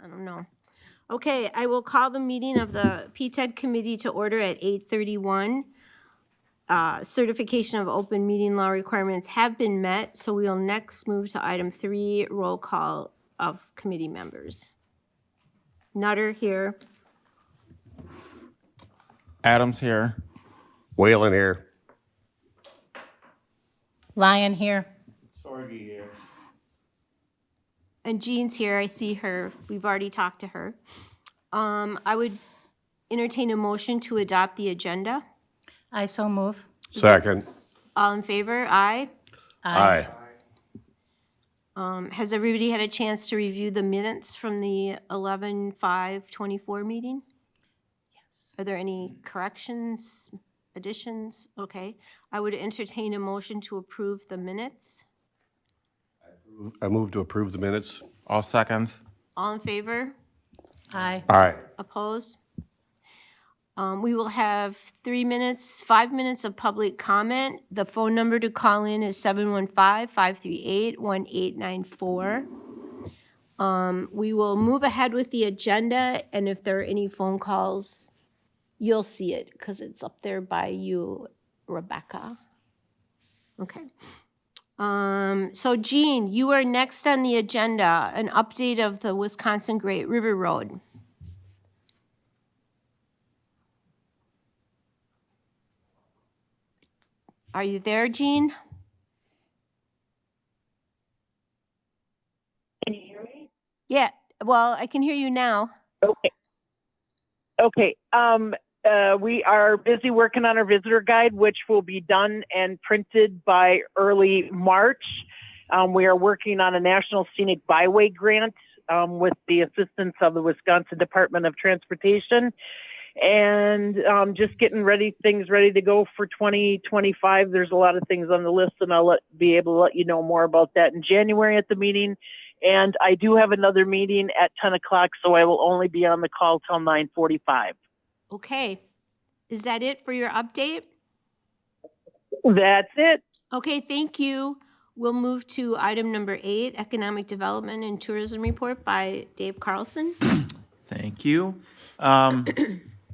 I don't know. Okay, I will call the meeting of the PTED Committee to order at 8:31. Certification of open meeting law requirements have been met, so we will next move to item 3, roll call of committee members. Nutter here. Adams here. Whalen here. Lyon here. Sorgy here. And Jean's here, I see her, we've already talked to her. I would entertain a motion to adopt the agenda. I so move. Second. All in favor? Aye. Aye. Has everybody had a chance to review the minutes from the 11/5/24 meeting? Yes. Are there any corrections, additions? Okay. I would entertain a motion to approve the minutes. I move to approve the minutes. All seconds. All in favor? Aye. Aye. Opposed? We will have 5 minutes of public comment. The phone number to call in is 715-538-1894. We will move ahead with the agenda, and if there are any phone calls, you'll see it because it's up there by you, Rebecca. Okay. So Jean, you are next on the agenda, an update of the Wisconsin Great River Road. Are you there, Jean? Can you hear me? Yeah, well, I can hear you now. Okay. Okay. We are busy working on our visitor guide, which will be done and printed by early March. We are working on a National Scenic Byway grant with the assistance of the Wisconsin Department of Transportation. And just getting things ready to go for 2025. There's a lot of things on the list, and I'll be able to let you know more about that in January at the meeting. And I do have another meeting at 10 o'clock, so I will only be on the call till 9:45. Okay. Is that it for your update? That's it. Okay, thank you. We'll move to item number 8, Economic Development and Tourism Report by Dave Carlson. Thank you. A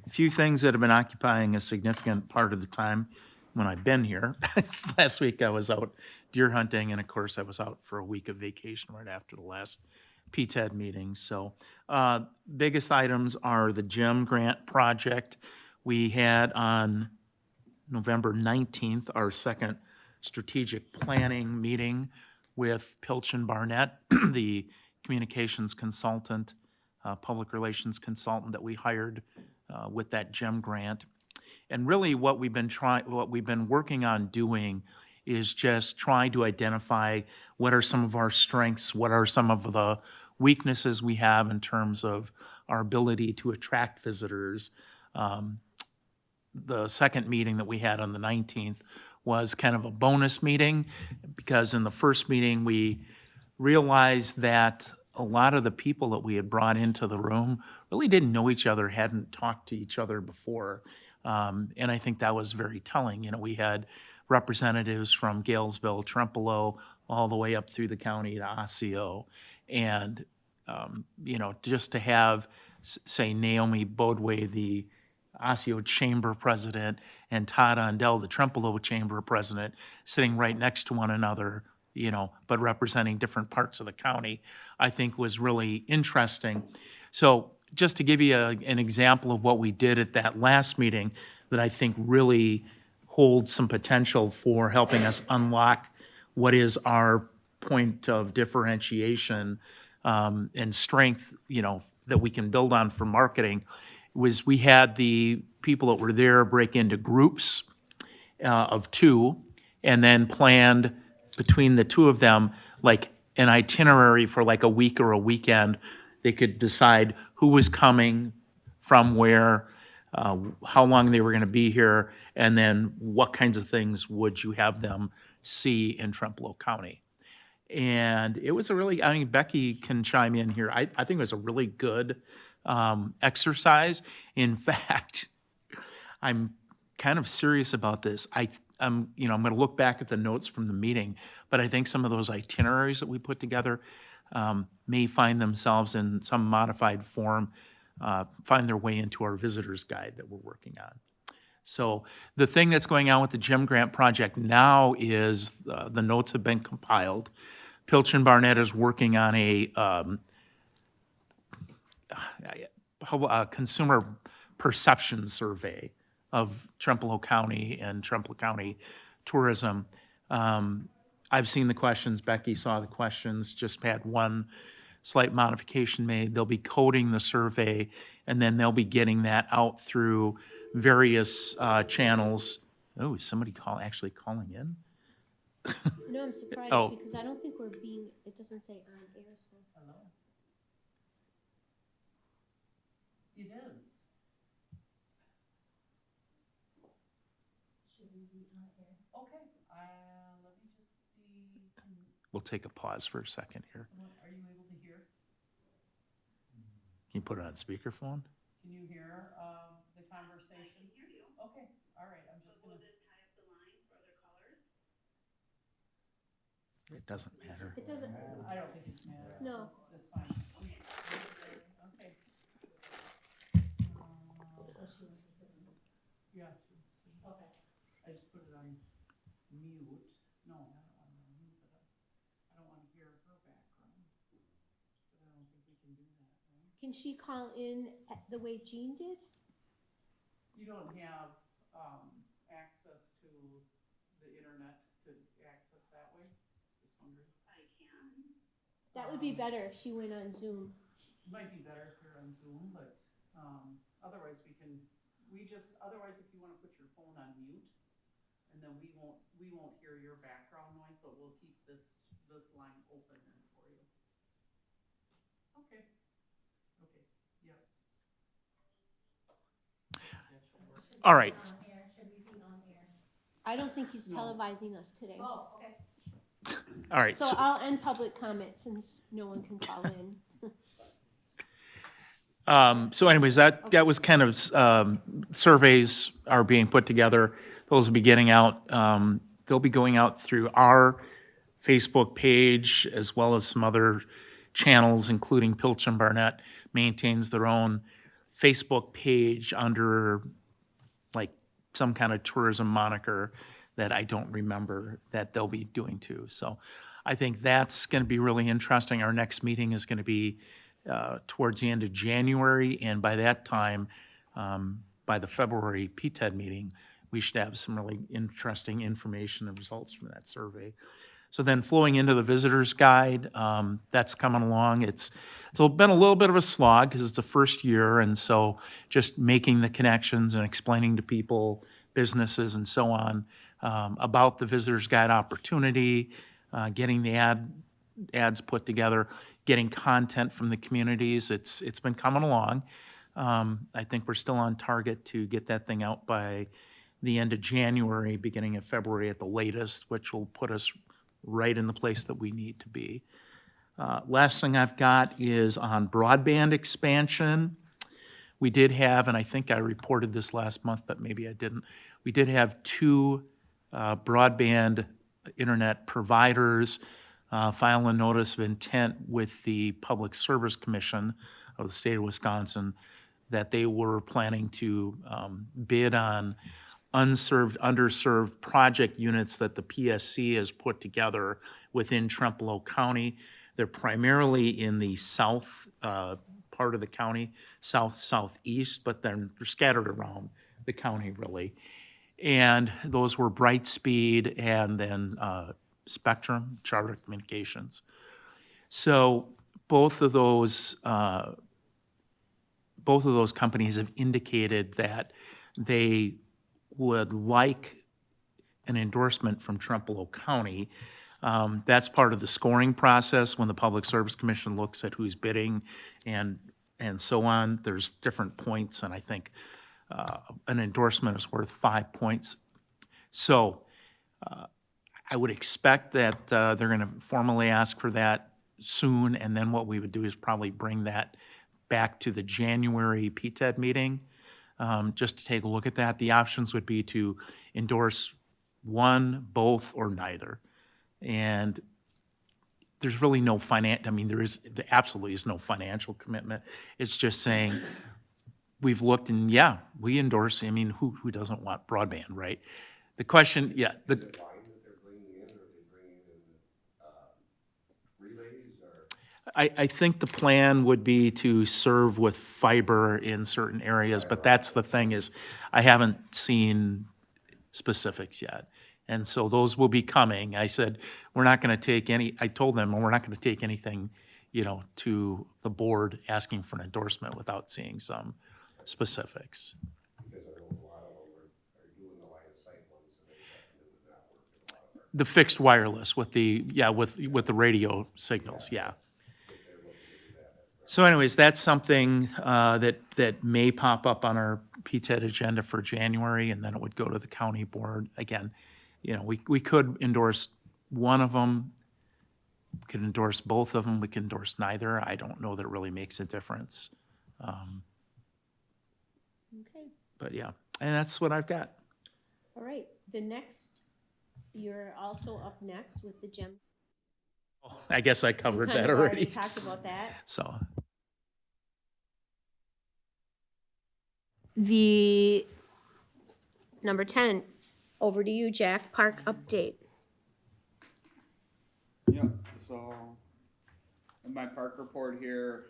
few things that have been occupying a significant part of the time when I've been here. Last week I was out deer hunting, and of course I was out for a week of vacation right after the last PTED meeting. So biggest items are the gym grant project. We had on November 19th our second strategic planning meeting with Pilch and Barnett, the communications consultant, public relations consultant that we hired with that GEM grant. And really what we've been working on doing is just trying to identify what are some of our strengths, what are some of the weaknesses we have in terms of our ability to attract visitors. The second meeting that we had on the 19th was kind of a bonus meeting, because in the first meeting we realized that a lot of the people that we had brought into the room really didn't know each other, hadn't talked to each other before. And I think that was very telling. You know, we had representatives from Galesville, Trempealeau, all the way up through the county to Osseo. And, you know, just to have, say, Naomi Bodway, the Osseo Chamber President, and Todd Ondell, the Trempealeau Chamber President, sitting right next to one another, you know, but representing different parts of the county, I think was really interesting. So just to give you an example of what we did at that last meeting that I think really holds some potential for helping us unlock what is our point of differentiation and strength, you know, that we can build on for marketing, was we had the people that were there break into groups of 2, and then planned between the 2 of them like an itinerary for like a week or a weekend. They could decide who was coming from where, how long they were going to be here, and then what kinds of things would you have them see in Trempealeau County. And it was a really, I mean, Becky can chime in here. I think it was a really good exercise. In fact, I'm kind of serious about this. I'm going to look back at the notes from the meeting, but I think some of those itineraries that we put together, may find themselves in some modified form, find their way into our visitor's guide that we're working on. So the thing that's going on with the Gym Grant project now is the notes have been compiled. Pilch and Barnett is working on a consumer perception survey of Trempealeau County and Trempealeau County tourism. I've seen the questions, Becky saw the questions, just had one slight modification made. They'll be coding the survey, and then they'll be getting that out through various channels. Oh, is somebody actually calling in? No, I'm surprised Oh. because I don't think we're being, it doesn't say on air, so. It is. Okay, let me just see, We'll take a pause for a second here. are you able to hear? Can you put it on speakerphone? Can you hear, the conversation? I can hear you. Okay, all right, I'm just gonna. It doesn't matter. It doesn't, I don't think it's matters. no. That's fine. Okay. Yeah. Okay. I just put it on mute. No, I don't want it on mute, but I don't want to hear her background. But I don't think we can do that, right? Can she call in the way Jean did? You don't have, access to the internet to access that way? Just wondering. That would be better if she went on Zoom. Might be better if you're on Zoom, but, otherwise otherwise if you wanna put your phone on mute, and then we won't hear your background noise, but we'll keep this line open then for you. Okay. Okay, yep. That should work. All right. I don't think he's televising us today. Oh, okay. All right. So I'll end public comment since no one can call in. So anyways, that was kind of, surveys are being put together. Those will be getting out, they'll be going out through our Facebook page as well as some other channels, including Pilch and Barnett maintains their own Facebook page under like some kind of tourism moniker that I don't remember that they'll be doing too. So I think that's going to be really interesting. Our next meeting is going to be towards the end of January, and by that time, by the February PTED meeting, we should have some really interesting information and results from that survey. So then flowing into the visitor's guide, that's coming along. It's been a little bit of a slog because it's the first year, and so just making the connections and explaining to people, businesses and so on, about the visitor's guide opportunity, getting the ads put together, getting content from the communities. It's been coming along. I think we're still on target to get that thing out by the end of January, beginning of February at the latest, which will put us right in the place that we need to be. Last thing I've got is on broadband expansion. We did have, and I think I reported this last month, but maybe I didn't, we did have two broadband internet providers file a notice of intent with the Public Service Commission of the state of Wisconsin that they were planning to bid on unserved, underserved project units that the PSC has put together within Trempealeau County. They're primarily in the south part of the county, southeast, but they're scattered around the county really. And those were Brightspeed and then Spectrum, Charter Communications. So both of those companies have indicated that they would like an endorsement from Trempealeau County. That's part of the scoring process when the Public Service Commission looks at who's bidding and so on. There's different points, and I think an endorsement is worth 5 points. So I would expect that they're going to formally ask for that soon, and then what we would do is probably bring that back to the January PTED meeting, just to take a look at that. The options would be to endorse one, both, or neither. And there's really no there absolutely is no financial commitment. It's just saying, we've looked and, yeah, we endorse, I mean, who doesn't want broadband, right? The question, yeah, I think the plan would be to serve with fiber in certain areas, but that's the thing is, I haven't seen specifics yet. And so those will be coming. I said, we're not gonna take I told them, we're not gonna take anything, to the board asking for an endorsement without seeing some specifics. The fixed wireless with with the radio signals, yeah. So anyways, that's something that may pop up on our PTED agenda for January, and then it would go to the county board. Again, we could endorse one of them, could endorse both of them, we could endorse neither. I don't know that it really makes a difference. Okay, But yeah, and that's what I've got. all right. You're also up next with the gem. I guess I covered Kind that of already. talked about that. So, The number 10, over to you, Jack. Park update. Yep, so in my park report here,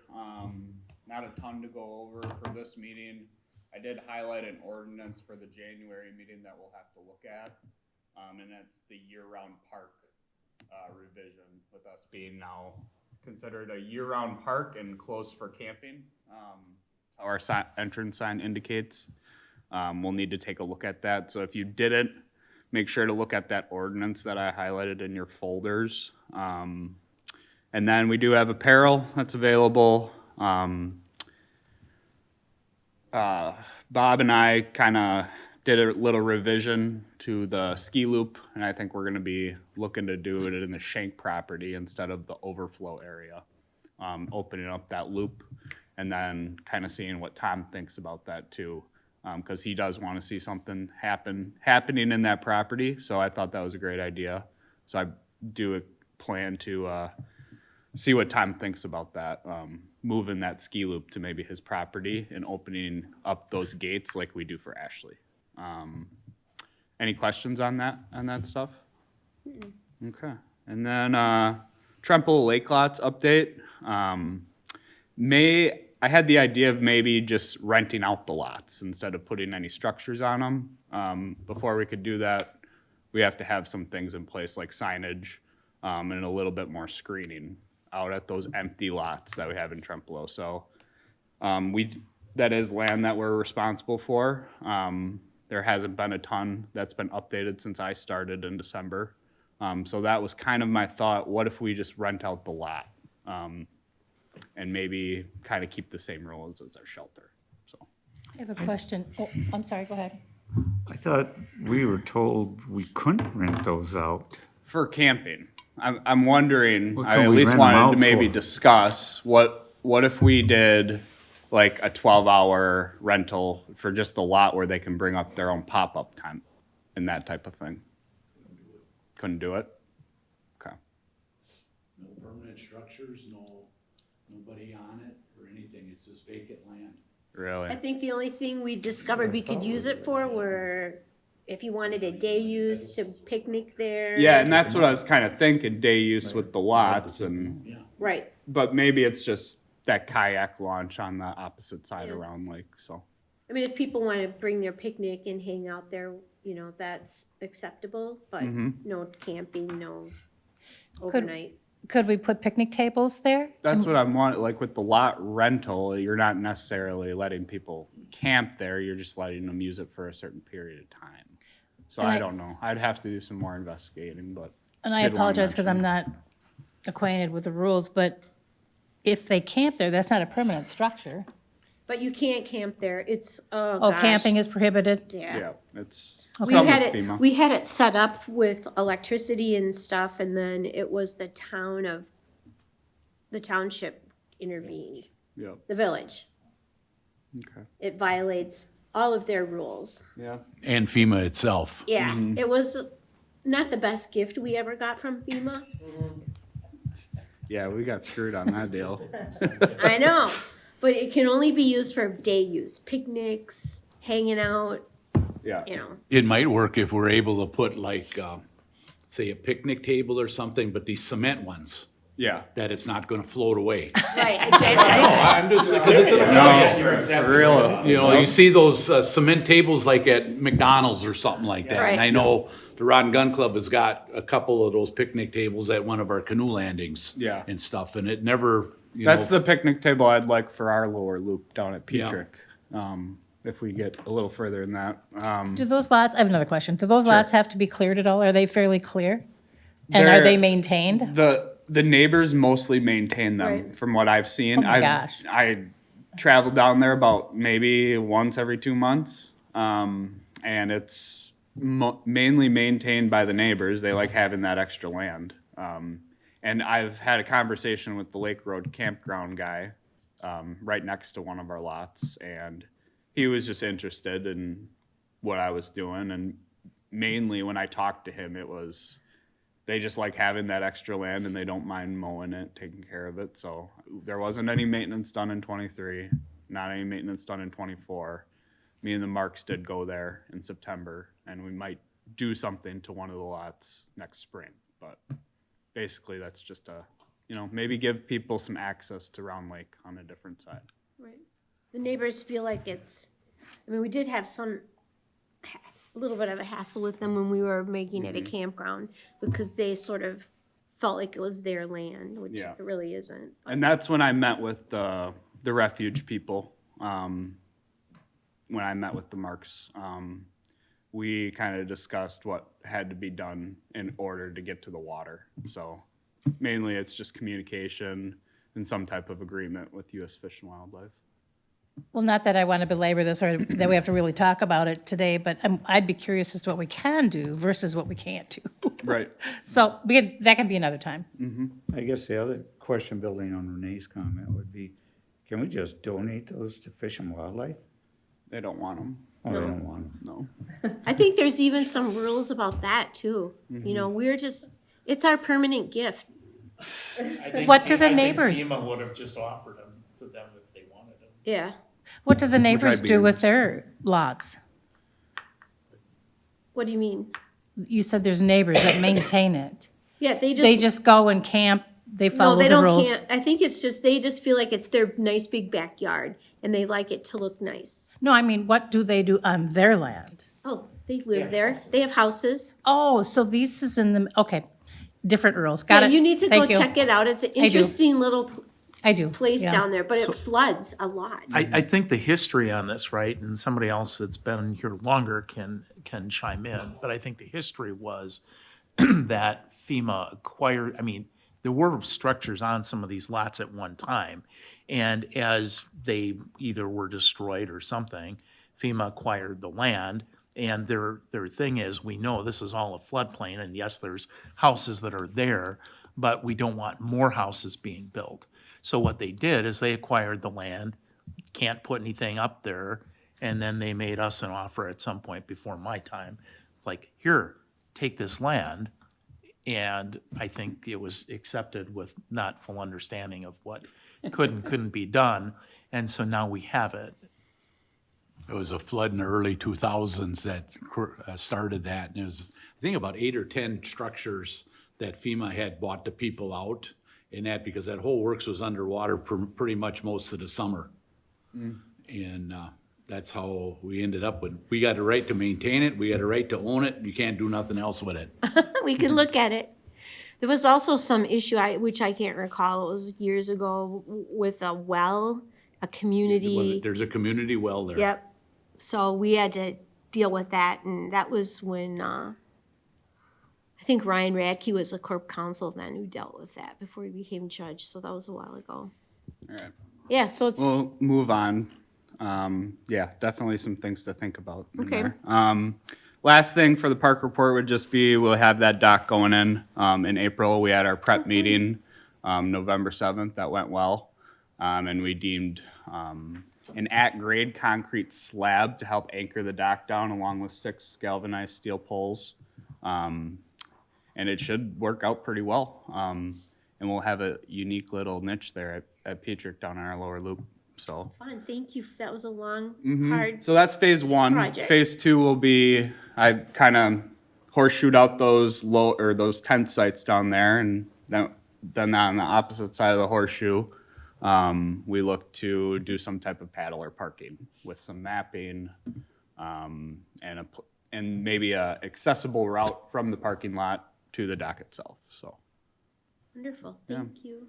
not a ton to go over for this meeting. I did highlight an ordinance for the January meeting that we'll have to look at. And that's the year-round park revision, with us being now considered a year-round park and closed for camping. How our entrance sign indicates. We'll need to take a look at that. So if you didn't, make sure to look at that ordinance that I highlighted in your folders. And then we do have apparel that's available. Bob and I kind of did a little revision to the ski loop, and I think we're going to be looking to do it in the Shank property instead of the overflow area. Opening up that loop, and then kind of seeing what Tom thinks about that too, because he does want to see something happening in that property. So I thought that was a great idea. So I do plan to see what Tom thinks about that, moving that ski loop to maybe his property and opening up those gates like we do for Ashley. Any questions on that stuff? Okay. And then Trempealeau Lake Lots update. I had the idea of maybe just renting out the lots instead of putting any structures on them. Before we could do that, we have to have some things in place like signage and a little bit more screening out at those empty lots that we have in Trempealeau. So that is land that we're responsible for. There hasn't been a ton that's been updated since I started in December. So that was kind of my thought. What if we just rent out the lot and maybe kind of keep the same rules as our shelter? So I have a question. Oh, I'm sorry, go ahead. I thought we were told we couldn't rent those out. for camping, I'm wondering, What I can at we least rent 'em wanted out to maybe for? discuss what if we did like a 12-hour rental for just the lot where they can bring up their own pop-up tent and that type of thing? Couldn't do it? Okay. No permanent structures, nobody on it or anything, it's just vacant land. Really? I think the only thing we discovered we could use it for were if you wanted a day use to picnic there. Yeah, and that's what I was kind of thinking, day use with the lots and, Right. but maybe it's just that kayak launch on the opposite side Yeah. around Lake, so. I mean, if people want to bring their picnic and hang out there, that's acceptable, but no camping, no overnight. Could we put picnic tables there? That's what I'm wanting, like with the lot rental, you're not necessarily letting people camp there, you're just letting them use it for a certain period of time. So And I I- don't know, I'd have to do some more investigating, but. And I did wanna apologize because I'm mention- not acquainted with the rules, but if they camp there, that's not a permanent structure. But you can't camp there. It's, oh Oh, gosh. camping is prohibited? Yeah. Yeah, it's We some had with it, FEMA. we had it set up with electricity and stuff, and then it was the township intervened, Yep, the village. okay, It violates all of their rules. yeah. And FEMA itself. Yeah, it was not the best gift we ever got from FEMA. Yeah, we got screwed on that deal. I know, but it can only be used for day use, picnics, hanging out, Yeah. you know. It might work if we're able to put like, say, a picnic table or something, but these cement ones, Yeah. that it's not gonna float away. Right, exactly. I'm just, because it's an No, for real. You know, you see those cement tables like at McDonald's or something like that. And Right. I know the Rod and Gun Club has got a couple of those picnic tables at one of our canoe landings. Yeah. And stuff, and it never, you That's know. the picnic table I'd like for our lower loop down at Yeah. Petrick. If we get a little further than that. Do those lots, I have another question. Do those lots have to be cleared at all? Are they fairly clear? And are they They're- maintained? The neighbors mostly maintain them, Right. from what I've seen. Oh my gosh. I travel down there about maybe once every 2 months, and it's mainly maintained by the neighbors. They like having that extra land. And I've had a conversation with the Lake Road campground guy, right next to one of our lots, and he was just interested in what I was doing. And mainly when I talked to him, it was, they just like having that extra land and they don't mind mowing it, taking care of it. So there wasn't any maintenance done in 23, not any maintenance done in 24. Me and the Marks did go there in September, and we might do something to one of the lots next spring. But basically that's just maybe give people some access to Round Lake on a different side. Right. The neighbors feel like we did have a little bit of a hassle with them when we were making it a campground, because they sort of felt like it was their land, which Yeah. it really isn't. And that's when I met with the refuge people. When I met with the Marks, we kind of discussed what had to be done in order to get to the water. So mainly it's just communication and some type of agreement with U.S. Fish and Wildlife. Well, not that I want to belabor this or that we have to really talk about it today, but I'd be curious as to what we can do versus what we can't do. Right. So that can be another time. I guess the other question, building on Renee's comment, would be, can we just donate those to Fish and Wildlife? They don't want them. Oh, they don't want them. No. I think there's even some rules about that too. You know, it's our permanent gift. What do the neighbors, FEMA would have just offered them to them if they wanted them. Yeah. what do the neighbors be do with their lots? What do you mean? You said there's neighbors that maintain it. Yeah, They just go and camp, they no, follow they the don't rules. can't. I think it's just, they just feel like it's their nice big backyard and they like it to look nice. No, I mean, what do they do on their land? Oh, they live there. They have houses. Oh, so this is in the, okay, different rules, got Yeah, it. you need to go Thank you. check it out. It's an interesting little I do. place yeah. down there, but it floods a lot. I think the history on this, right, and somebody else that's been here longer can chime in, but I think the history was that FEMA acquired, there were structures on some of these lots at one time, and as they either were destroyed or something, FEMA acquired the land, and their thing is, we know this is all a floodplain, and yes, there's houses that are there, but we don't want more houses being built. So what they did is they acquired the land, can't put anything up there, and then they made us an offer at some point before my time, like, here, take this land. And I think it was accepted with not full understanding of what couldn't be done. And so now we have it. It was a flood in the early 2000s that started that. And it was, I think, about 8 or 10 structures that FEMA had bought the people out in that, because that whole works was underwater pretty much most of the summer. And that's how we ended up with, we got a right to maintain it, we got a right to own it, you can't do nothing else with it. We can look at it. There was also some issue, which I can't recall, it was years ago, with a well, a community. There's a community well there. Yep. So we had to deal with that, and that was when, I think Ryan Radke was a corp counsel then who dealt with that before he became judge, so that was a while ago. All right. Yeah, so it's, We'll move on. Yeah, definitely some things to think about in Okay. there. Last thing for the park report would just be, we'll have that dock going in April. We had our prep meeting, November 7th, that went well. And we deemed an at-grade concrete slab to help anchor the dock down, along with 6 galvanized steel poles. And it should work out pretty well. and we'll have a unique little niche there at Petrick down in our lower loop, so. Fun, thank you. That was a long, Mhm. hard. So that's phase one. project. Phase two will be, I kind of horseshoed out those those tent sites down there, and then on the opposite side of the horseshoe, we look to do some type of paddler parking with some mapping, and maybe a accessible route from the parking lot to the dock itself, so. Wonderful, thank you.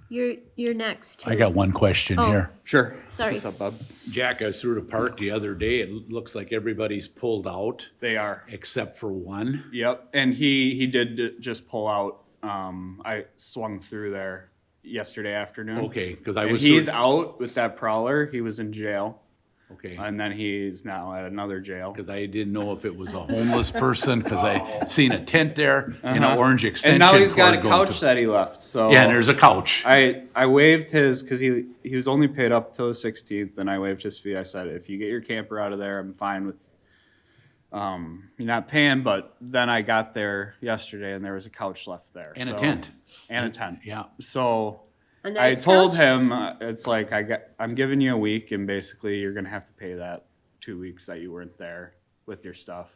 You're next. I too. got one question Oh. here. Sure. Sorry. What's up, bub? Jack, I was through the park the other day. It looks like everybody's pulled out They are. except for one. Yep, and he did just pull out. I swung through there yesterday afternoon. Okay, because I And was. he's through- out with that prowler. He was in jail, Okay, and then he's now at another jail. because I didn't know if it was a homeless person, because I seen a tent there and Uh-huh. an orange extension. And now he's got a cord going couch to- that he left. So Yeah, and there's a couch. I waived his because he was only paid up till the 16th. And I waived his fee. I said, if you get your camper out of there, I'm fine with you're not paying. But then I got there yesterday, and there was a couch left there And a so- tent. and a tent. Yeah. So A I nice told couch? him it's like I'm giving you a week, and basically you're gonna have to pay that 2 weeks that you weren't there with your stuff.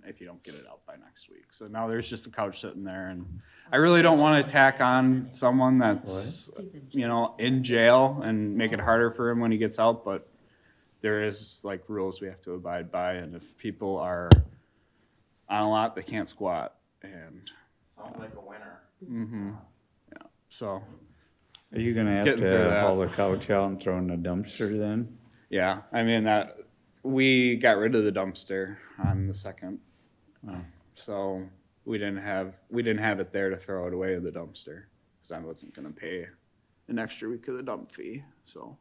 If you don't get it out by next week. So now there's just a couch sitting there, and I really don't want to tack on someone that's, in jail and make it harder for him when he gets out, but there is like rules we have to abide by, and if people are on a lot, they can't squat, and, Sounds like a winner. so, Are you gonna have Getting through to that. haul the couch out and throw in the dumpster then? yeah, I mean, we got rid of the dumpster on the 2nd. So we didn't have it there to throw it away in the dumpster, because I wasn't gonna pay an extra week of the dump fee, so.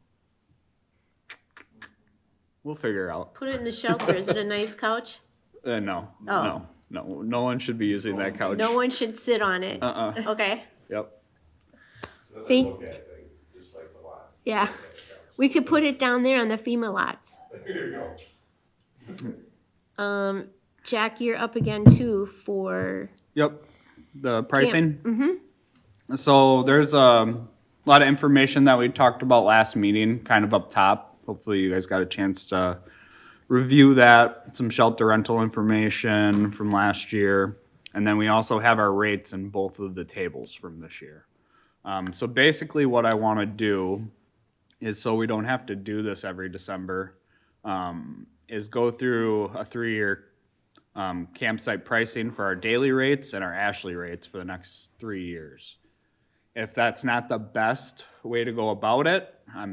We'll figure it out. Put it in the shelter. Is it a nice couch? No, Oh. no one should be using that couch. No one should sit on it. Okay, Yep. thank. Yeah, we could put it down there on the FEMA lots. There you go. Jack, you're up again too for, Yep, the pricing. So there's a lot of information that we talked about last meeting, kind of up top. Hopefully you guys got a chance to review that, some shelter rental information from last year. And then we also have our rates in both of the tables from this year. So basically what I want to do is, so we don't have to do this every December, is go through a 3-year campsite pricing for our daily rates and our Ashley rates for the next 3 years. If that's not the best way to go about it, I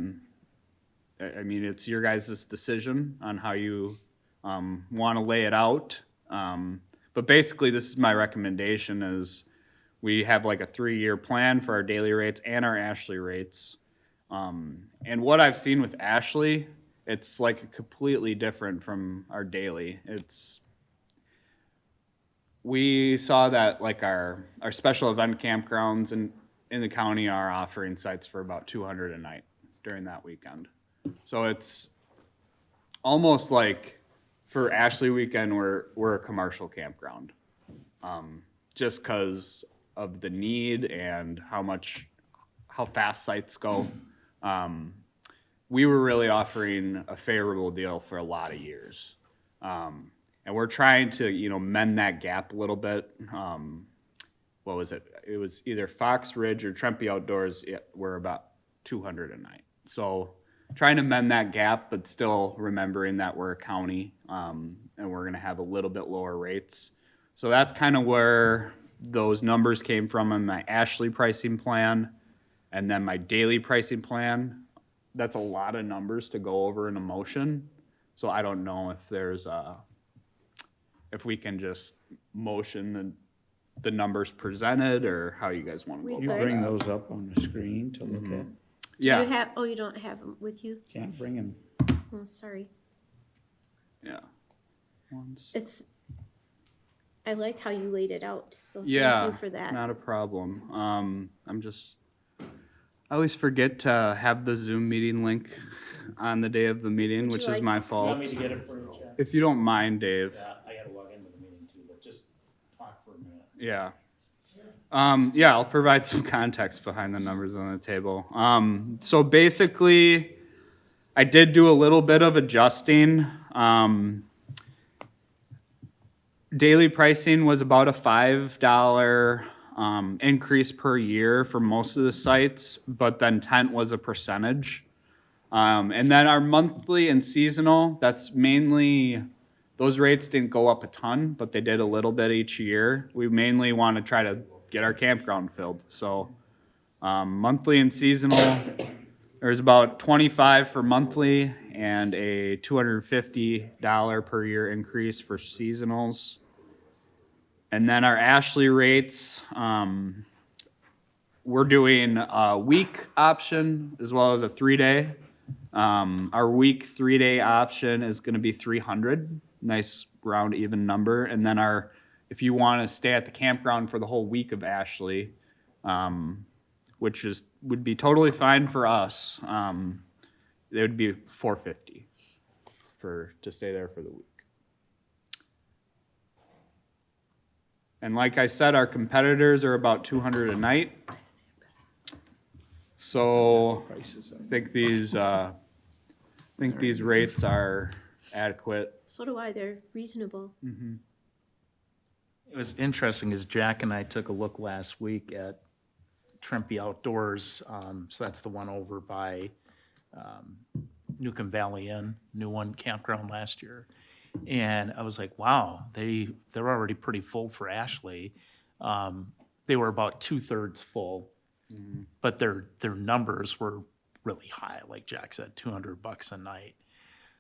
mean, it's your guys' decision on how you want to lay it out. But basically, this is my recommendation: is we have like a 3-year plan for our daily rates and our Ashley rates. And what I've seen with Ashley, it's like completely different from our daily. We saw that like our special event campgrounds in the county are offering sites for about $200 a night during that weekend. So it's almost like for Ashley weekend, we're a commercial campground. Just because of the need and how fast sites go. We were really offering a favorable deal for a lot of years. And we're trying to, mend that gap a little bit. What was it? It was either Fox Ridge or Trempealeau Outdoors were about $200 a night. So trying to mend that gap, but still remembering that we're a county, and we're gonna have a little bit lower rates. So that's kind of where those numbers came from in my Ashley pricing plan. And then my daily pricing plan, that's a lot of numbers to go over in a motion. So I don't know if if we can just motion the numbers presented, or how you guys want to go. You Okay. bring those up on the screen to look at? do you Yeah, have, oh, you don't have them with you? Can't bring them. Oh, sorry. yeah. Once. I like how you laid it out, so Yeah, thank you for that. not a problem. I always forget to have the Zoom meeting link on the day of the meeting, Would which you is like- my You fault. want me to get it for you, Chad? If you don't mind, Dave. Yeah, I gotta log into the meeting too, but just talk for a minute. Yeah. Yeah, I'll provide some context behind the numbers on the table. So basically, I did do a little bit of adjusting. Daily pricing was about a $5 increase per year for most of the sites, but then tent was a percentage. And then our monthly and seasonal, that's mainly, those rates didn't go up a ton, but they did a little bit each year. We mainly want to try to get our campground filled. So monthly and seasonal, there's about 25 for monthly and a $250 per year increase for seasonals. And then our Ashley rates, we're doing a week option as well as a 3-day. Our week 3-day option is going to be 300, nice round even number. And then if you want to stay at the campground for the whole week of Ashley, which would be totally fine for us, it would be $450 to stay there for the week. And like I said, our competitors are about $200 a night. So I think these rates are adequate. So do I, they're reasonable. It was interesting as Jack and I took a look last week at Trempealeau Outdoors. So that's the one over by Newcomb Valley Inn, new one campground last year. And I was like, wow, they're already pretty full for Ashley. They were about 2/3 full, but their numbers were really high, like Jack said, $200 a night.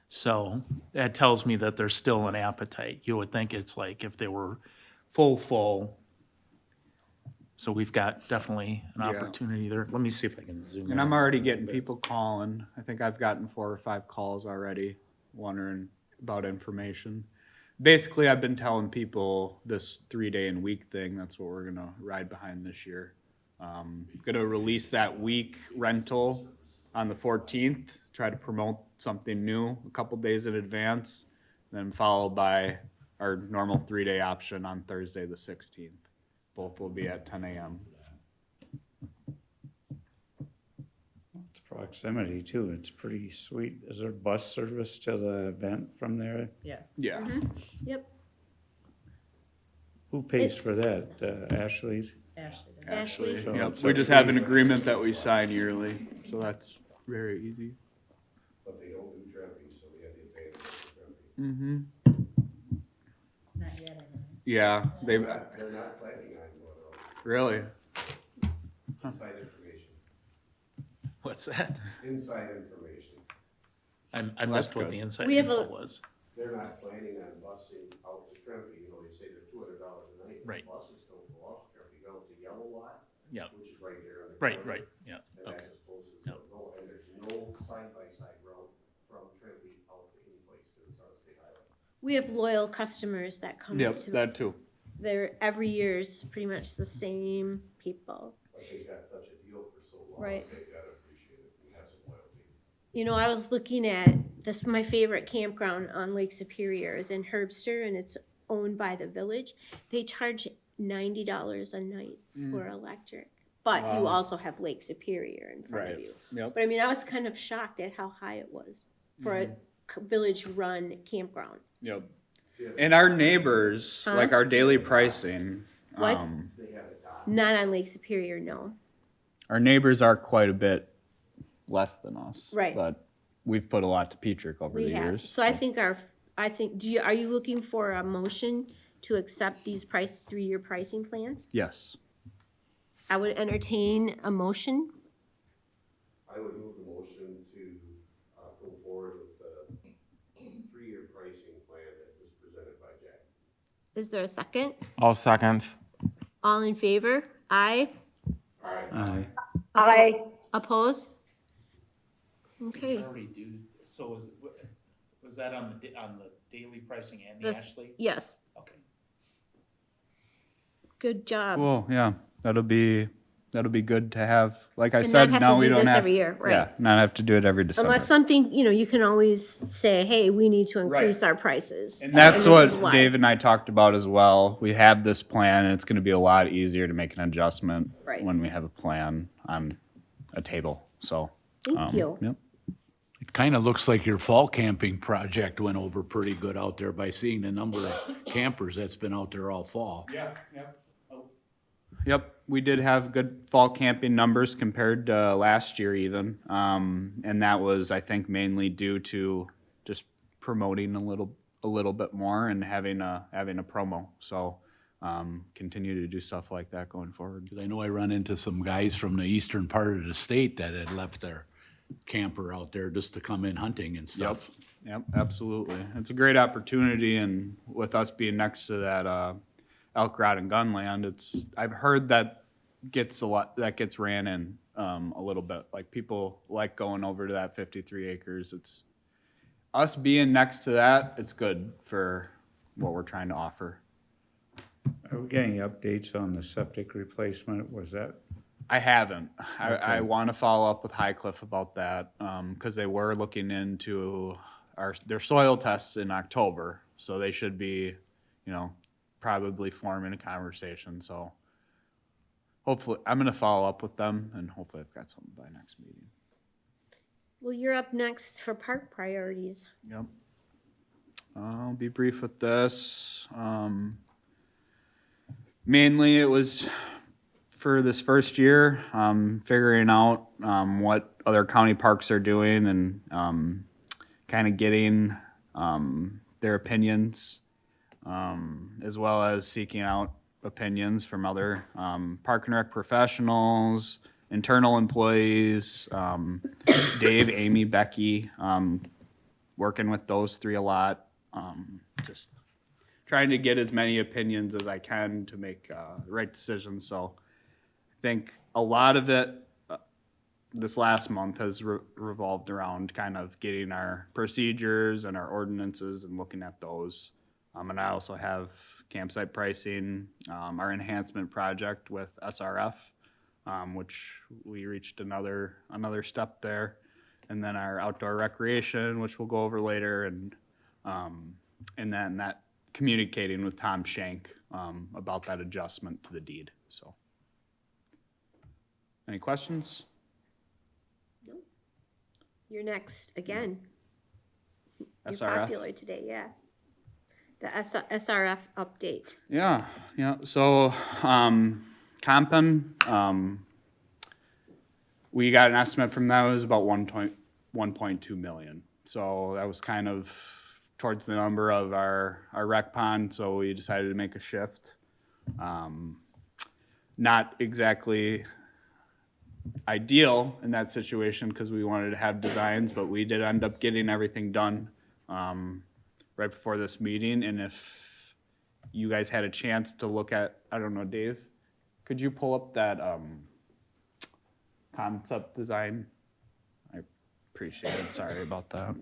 So that tells me that there's still an appetite. You would think it's like if they were full. So we've got definitely an opportunity there. Let me see if I can zoom in. And I'm already getting people calling. I think I've gotten 4 or 5 calls already wondering about information. Basically, I've been telling people this 3-day and week thing, that's what we're gonna ride behind this year. Gonna release that week rental on the 14th, try to promote something new a couple days in advance, then followed by our normal 3-day option on Thursday, the 16th. Both will be at 10 a.m. It's proximity too, it's pretty sweet. Is there bus service to the event from there? Yes. Yeah. Yep. Who pays for that, Ashley? Ashley. So Yep. it's We a just have an agreement that we sign yearly, so that's very easy. But they don't do Trempe, so we have the advantage of Trempe. Mm-hmm. Not yet, I know. Yeah, They're not planning on going out. really. Inside information. What's that? Inside information. I missed what the inside We have info a- was. They're not planning on busing out to Trempe, you know, they say they're $200 a night. Right. Buses don't go out to Trempe, go to Yellow Lot. Yeah. Which is right there on the Right, corner. right, yeah, And okay. that's as close as Yep. they'll go, and there's no side-by-side route from Trempe out to any place, because it's on a state highway. We have loyal customers that come Yep, to, that too. they're every year's pretty much the same people. But they've got such a deal for so long, Right. they've got to appreciate it, and have some loyalty. You know, I was looking at this, my favorite campground on Lake Superior is in Herbster, and it's owned by the village. They charge $90 a night for electric, but you also have Lake Superior in front of Right. you. Yep. But I mean, I was kind of shocked at how high it was for a village-run campground. Yep. And our neighbors, like our daily pricing. What? Not on Lake Superior, no. Our neighbors are quite a bit less than us. Right. But we've put a lot to Petrick over We the have. years. So I think are you looking for a motion to accept these 3-year pricing plans? Yes. I would entertain a motion. I would move the motion to go forward with the 3-year pricing plan that was presented by Jack. Is there a second? All seconds. All in favor? Aye. Aye. Aye. Oppose? Okay. Already do, so was that on the daily pricing and The- the Ashley? Yes, Okay. good job. Cool, yeah. That'll be that'll be good to have. Like I And said, not have now to we do don't this have. every year, right? Yeah, not have to do it every December. Unless something, you can always say, hey, we need to increase our prices. And that's this is what why. Dave and I talked about as well. We have this plan, and it's gonna be a lot easier to make an adjustment Right. when we have a plan on a table, so. Thank you. Yep. It kind of looks like your fall camping project went over pretty good out there by seeing the number of campers that's been out there all fall. Yep, we did have good fall camping numbers compared to last year even. And that was, I think, mainly due to just promoting a little bit more and having a promo. So, continue to do stuff like that going forward. 'Cause I know I run into some guys from the eastern part of the state that had left their camper out there just to come in hunting and stuff. Yep, absolutely. It's a great opportunity, and with us being next to that, elk rod and gun land, I've heard that gets ran in, a little bit. Like, people like going over to that 53 acres. It's us being next to that, it's good for what we're trying to offer. Are we getting updates on the septic replacement? Was that? I haven't. I want to follow up with Highcliff about that, because they were looking into their soil tests in October, so they should be, probably forming a conversation. So hopefully, I'm going to follow up with them, and hopefully I've got something by next meeting. Well, you're up next for park priorities. Yep. I'll be brief with this. Mainly it was for this first year, figuring out what other county parks are doing and kind of getting their opinions, as well as seeking out opinions from other park and rec professionals, internal employees, Dave, Amy, Becky, working with those three a lot, just trying to get as many opinions as I can to make the right decisions. So I think a lot of it this last month has revolved around kind of getting our procedures and our ordinances and looking at those. And I also have campsite pricing, our enhancement project with SRF, which we reached another step there. And then our outdoor recreation, which we'll go over later, and then that communicating with Tom Shank about that adjustment to the deed. So, any questions? You're next again. You're SRF? popular today, yeah. The SRF update. Yeah. So, Compen, we got an estimate from them. It was about 1.2 million. So that was kind of towards the number of our rec pond. So we decided to make a shift. Not exactly ideal in that situation because we wanted to have designs, but we did end up getting everything done right before this meeting. And if you guys had a chance to look at, I don't know, Dave, could you pull up that concept design? I appreciate it. Sorry about that.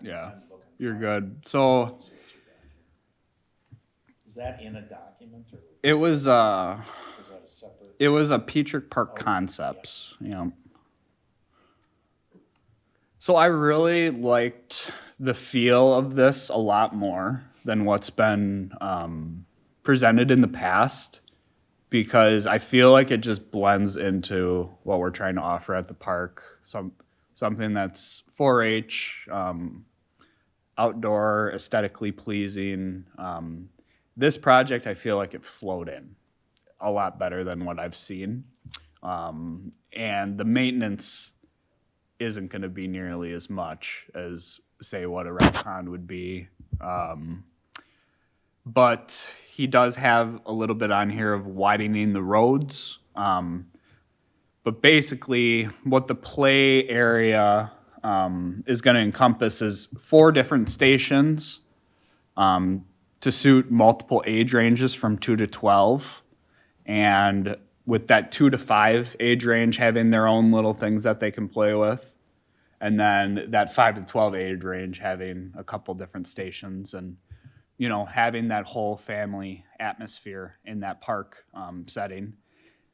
Yeah, you're good. So Is that in a document or it was is that a separate? it was a Petrick Park Concepts. Yeah. So I really liked the feel of this a lot more than what's been presented in the past, because I feel like it just blends into what we're trying to offer at the park. Something that's 4-H, outdoor, aesthetically pleasing. This project, I feel like it flowed in a lot better than what I've seen. And the maintenance isn't going to be nearly as much as, say, what a rec pond would be. But he does have a little bit on here of widening the roads. But basically, what the play area is going to encompass is 4 different stations to suit multiple age ranges from 2 to 12. And with that 2 to 5 age range having their own little things that they can play with. And then that 5 to 12 age range, having a couple different stations and, you know, having that whole family atmosphere in that park setting.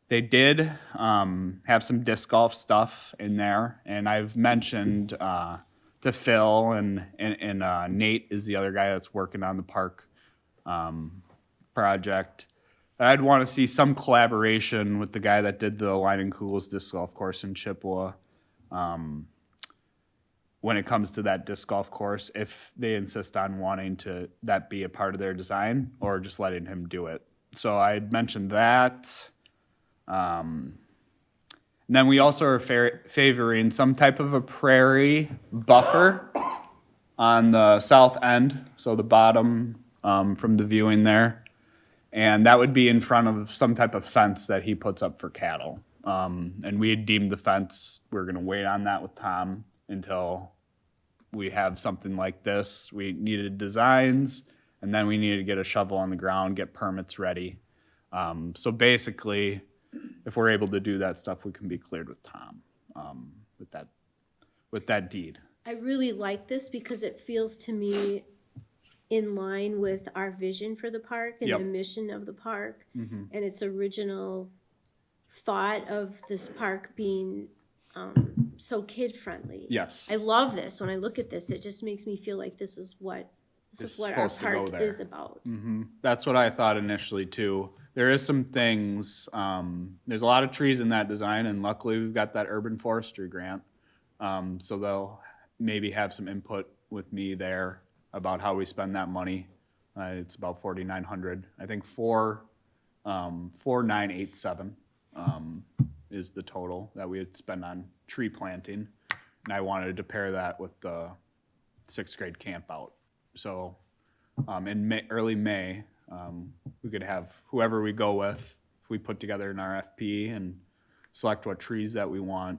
They did have some disc golf stuff in there, and I've mentioned to Phil and Nate is the other guy that's working on the park project. I'd want to see some collaboration with the guy that did the Line and Cool's disc golf course in Chippewa. When it comes to that disc golf course, if they insist on wanting to that be a part of their design or just letting him do it. So I'd mentioned that. And then we also are favoring some type of a prairie buffer on the south end, so the bottom from the viewing there. And that would be in front of some type of fence that he puts up for cattle. And we had deemed the fence, we're gonna wait on that with Tom until we have something like this. We needed designs, and then we needed to get a shovel on the ground, get permits ready. So basically, if we're able to do that stuff, we can be cleared with Tom with that deed. I really like this because it feels to me in line with our vision for the park and Yep. the mission of the park and its original thought of this park being so kid friendly. Yes. I love this. When I look at this, it just makes me feel like this is what It's our supposed to go park there. is about. That's what I thought initially too. There is some things, there's a lot of trees in that design, and luckily we've got that urban forestry grant. So they'll maybe have some input with me there about how we spend that money. It's about 4,900. I think 4,987 is the total that we would spend on tree planting. And I wanted to pair that with the 6th grade camp out. So in early May, we could have whoever we go with, if we put together an RFP and select what trees that we want,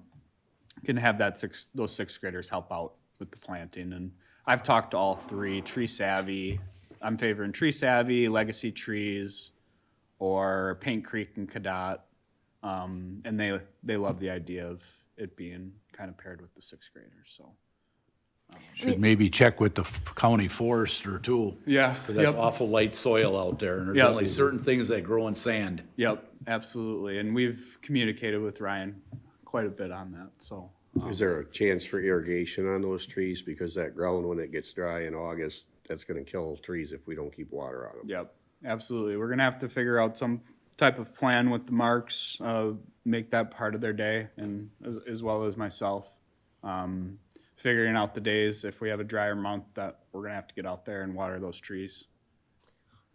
can have those 6th graders help out with the planting. And I've talked to all three, Tree Savvy, I'm favoring Tree Savvy, Legacy Trees, or Paint Creek and Cadott. And they love the idea of it being kind of paired with the 6th graders, so. Should maybe check with the county forester too. Yeah. Because that's awful light soil out there, and there's Yep. only certain things that grow in sand. Yep, absolutely. And we've communicated with Ryan quite a bit on that, so. Is there a chance for irrigation on those trees? Because that ground, when it gets dry in August, that's gonna kill trees if we don't keep water on them. Yep, absolutely. We're gonna have to figure out some type of plan with the Marks, make that part of their day, and as well as myself. Figuring out the days, if we have a drier month, that we're gonna have to get out there and water those trees.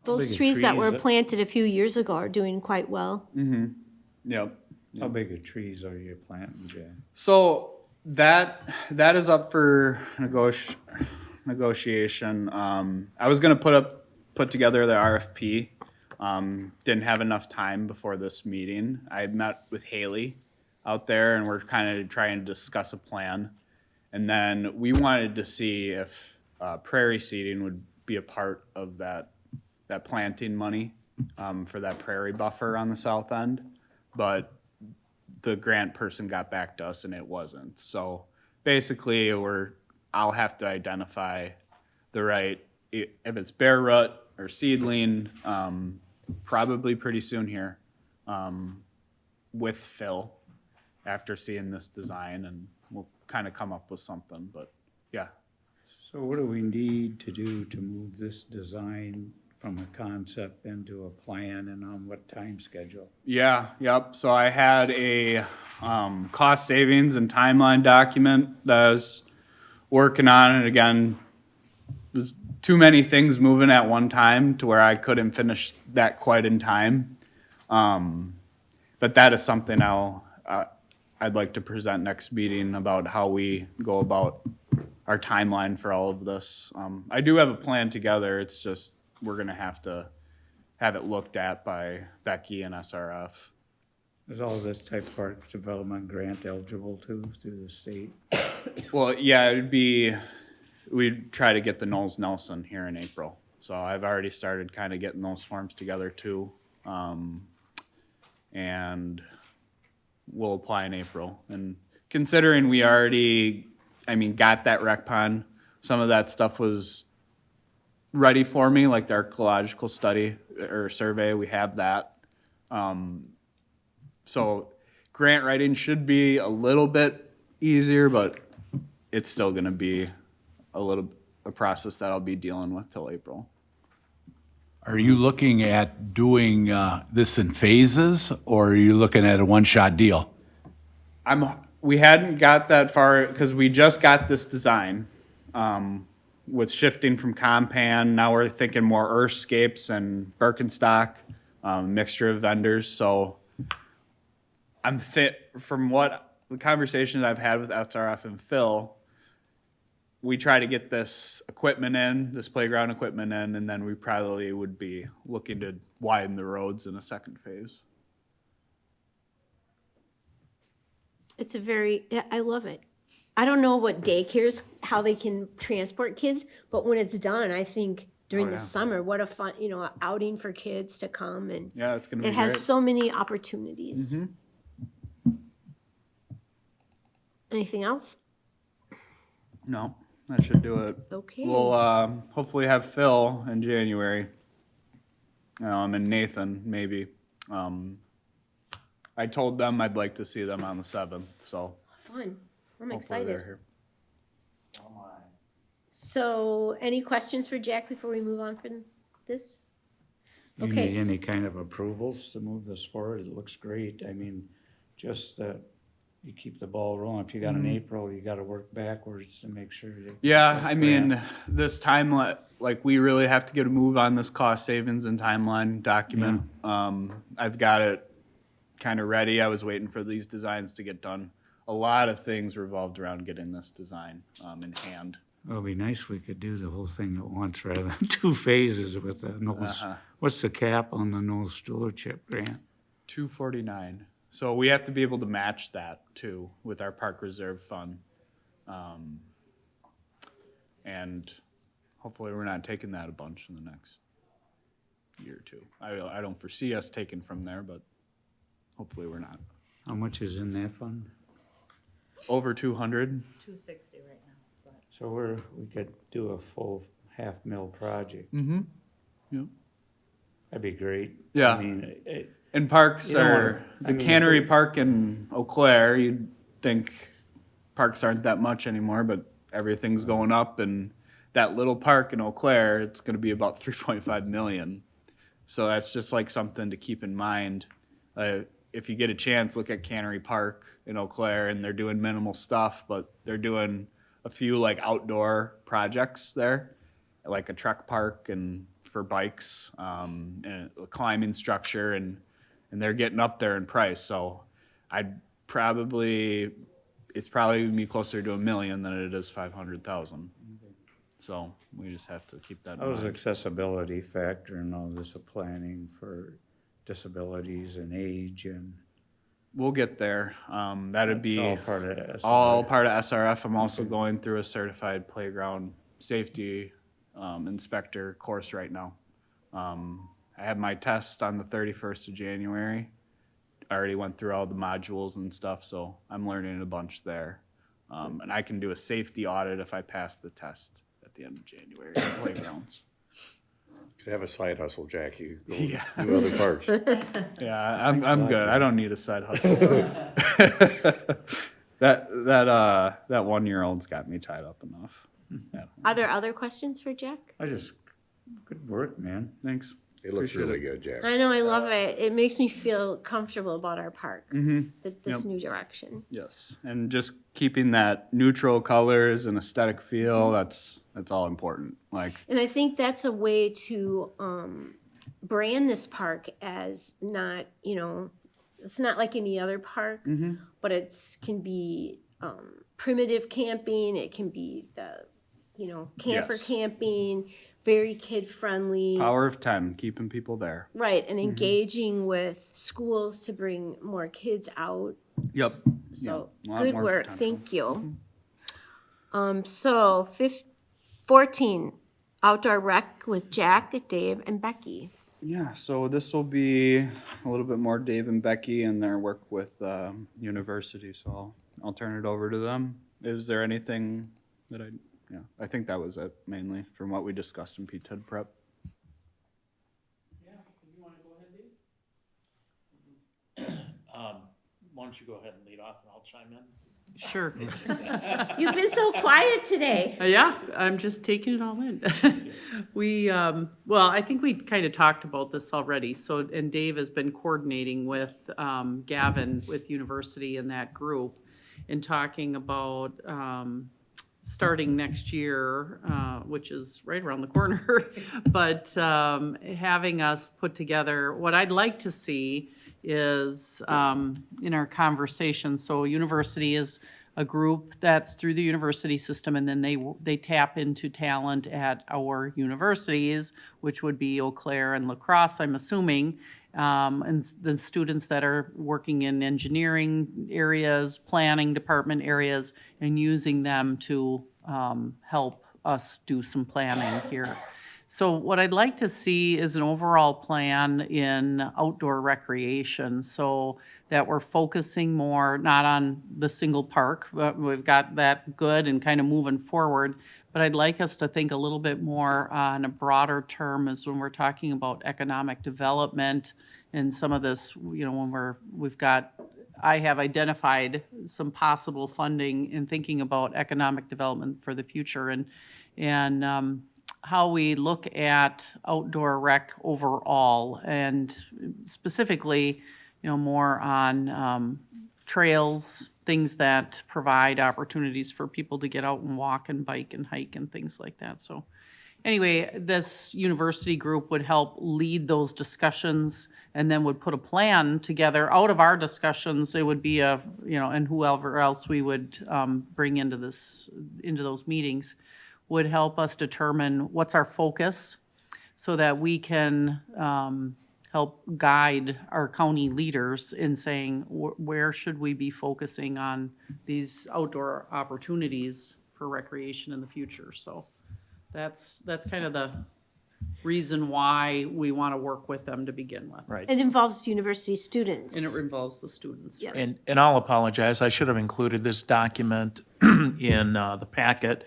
Those big trees that trees were that- planted a few years ago are doing quite well. Yep. How big of trees are you planting, Jay? So that is up for negotiation. I was gonna put together the RFP. Didn't have enough time before this meeting. I met with Haley out there, and we're kind of trying to discuss a plan. And then we wanted to see if prairie seeding would be a part of that planting money for that prairie buffer on the south end. But the grant person got back to us and it wasn't. So basically I'll have to identify the right, if it's bare root or seedling, probably pretty soon here with Phil after seeing this design, and we'll kind of come up with something, but yeah. So what do we need to do to move this design from a concept into a plan, and on what time schedule? Yeah, yep. So I had a cost savings and timeline document that I was working on, and again, there's too many things moving at one time to where I couldn't finish that quite in time. But that is something I'd like to present next meeting about how we go about our timeline for all of this. I do have a plan together. It's just we're gonna have to have it looked at by Becky and SRF. Is all this type of park development grant eligible too through the state? Well, yeah, we'd try to get the Knowles Nelson here in April. So I've already started kind of getting those forms together too. And we'll apply in April. And considering we already got that rec pond. Some of that stuff was ready for me, like the archaeological study or survey, we have that. So grant writing should be a little bit easier, but it's still gonna be a process that I'll be dealing with till April. Are you looking at doing this in phases, or are you looking at a one-shot deal? We hadn't got that far, because we just got this design, with shifting from compan, now we're thinking more earthscapes and Birkenstock, mixture of vendors, so from what the conversations I've had with SRF and Phil, we try to get this equipment in, this playground equipment in, and then we probably would be looking to widen the roads in a second phase. I love it. I don't know what daycares, how they can transport kids, but when it's done, I think during the summer, what a fun, outing for kids to come, and Yeah, it's gonna be it has great. so many opportunities. Mhm. Anything else? No, that should do it. Okay. We'll hopefully have Phil in January. And Nathan, maybe. I told them I'd like to see them on the 7th, so Fun. I'm hopefully they're excited. here. So, any questions for Jack before we move on from this? You Okay. need any kind of approvals to move this forward? It looks great. I mean, just that you keep the ball rolling. If you got an April, you gotta work backwards to make sure you. Yeah, I mean, this timeline, like, we really have to get a move on this cost savings and timeline document. I've got it kind of ready. I was waiting for these designs to get done. A lot of things revolved around getting this design in hand. Well, it'd be nice if we could do the whole thing at once rather than two phases with the nose. What's the cap on the nose stewardship grant? 249. So we have to be able to match that too with our park reserve fund. And hopefully we're not taking that a bunch in the next year or two. I don't foresee us taking from there, but hopefully we're not. How much is in that fund? Over 200. 260 right now, but. So we could do a full $500,000 project. Mm-hmm. Yep. That'd be great. Yeah. I mean, And parks You don't are, wanna- I the mean, Cannery if we- Park in Eau Claire, you'd think parks aren't that much anymore, but everything's going up, and that little park in Eau Claire, it's gonna be about 3.5 million. So that's just like something to keep in mind. If you get a chance, look at Cannery Park in Eau Claire, and they're doing minimal stuff, but they're doing a few like outdoor projects there, like a truck park and for bikes, and a climbing structure, and they're getting up there in price. So it's probably gonna be closer to $1 million than it is 500,000. So we just have to keep that in how's mind. accessibility factor in all this planning for disabilities and age and? We'll get there. That'd be It's all part of SRF. all part of SRF. I'm also going through a certified playground safety inspector course right now. I have my test on the 31st of January. I already went through all the modules and stuff, so I'm learning a bunch there. And I can do a safety audit if I pass the test at the end of January at playgrounds. Could have a side hustle, Jack. You could go Yeah. do other parks. Yeah, I'm good. I don't need a side hustle. That 1-year-old's got me tied up enough. Yeah, Are there other questions for Jack? Good work, man. thanks. It looks Appreciate really good, Jack. I know, I love it. It makes me feel comfortable about our park, this Yep. new direction. Yes, and just keeping that neutral colors and aesthetic feel, that's all important. Like, And I think that's a way to brand this park as not, it's not like any other park, but can be primitive camping. It can be the, camper Yes. camping, very kid friendly. power of 10, keeping people there. Right, and engaging with schools to bring more kids out. Yep. So, Yeah, a lot good more work, potential. thank you. So 14, outdoor rec with Jack, Dave, and Becky. Yeah, so this will be a little bit more Dave and Becky and their work with university, so I'll turn it over to them. Is there anything that I think that was it mainly from what we discussed in PTED prep. Yeah, you wanna go ahead, Dave? Why don't you go ahead and lead off and I'll chime in? Sure. You've been so quiet today. Yeah, I'm just taking it all in. We, well, I think we kind of talked about this already, so, and Dave has been coordinating with Gavin with university in that group and talking about starting next year, which is right around the corner, but having us put together, what I'd like to see is in our conversation, so university is a group that's through the university system, and then they tap into talent at our universities, which would be Eau Claire and La Crosse, I'm assuming, and the students that are working in engineering areas, planning department areas, and using them to help us do some planning here. So what I'd like to see is an overall plan in outdoor recreation, so that we're focusing more, not on the single park, but we've got that good and kind of moving forward. But I'd like us to think a little bit more on a broader term as when we're talking about economic development and some of this, when I have identified some possible funding in thinking about economic development for the future and how we look at outdoor rec overall, and specifically, more on trails, things that provide opportunities for people to get out and walk and bike and hike and things like that. So anyway, this university group would help lead those discussions and then would put a plan together. Out of our discussions, it would be and whoever else we would bring into those meetings would help us determine what's our focus so that we can help guide our county leaders in saying where should we be focusing on these outdoor opportunities for recreation in the future. So that's kind of the reason why we want to work with them to begin with. Right. It involves university students. And it involves the students. Yes. And I'll apologize, I should have included this document in the packet,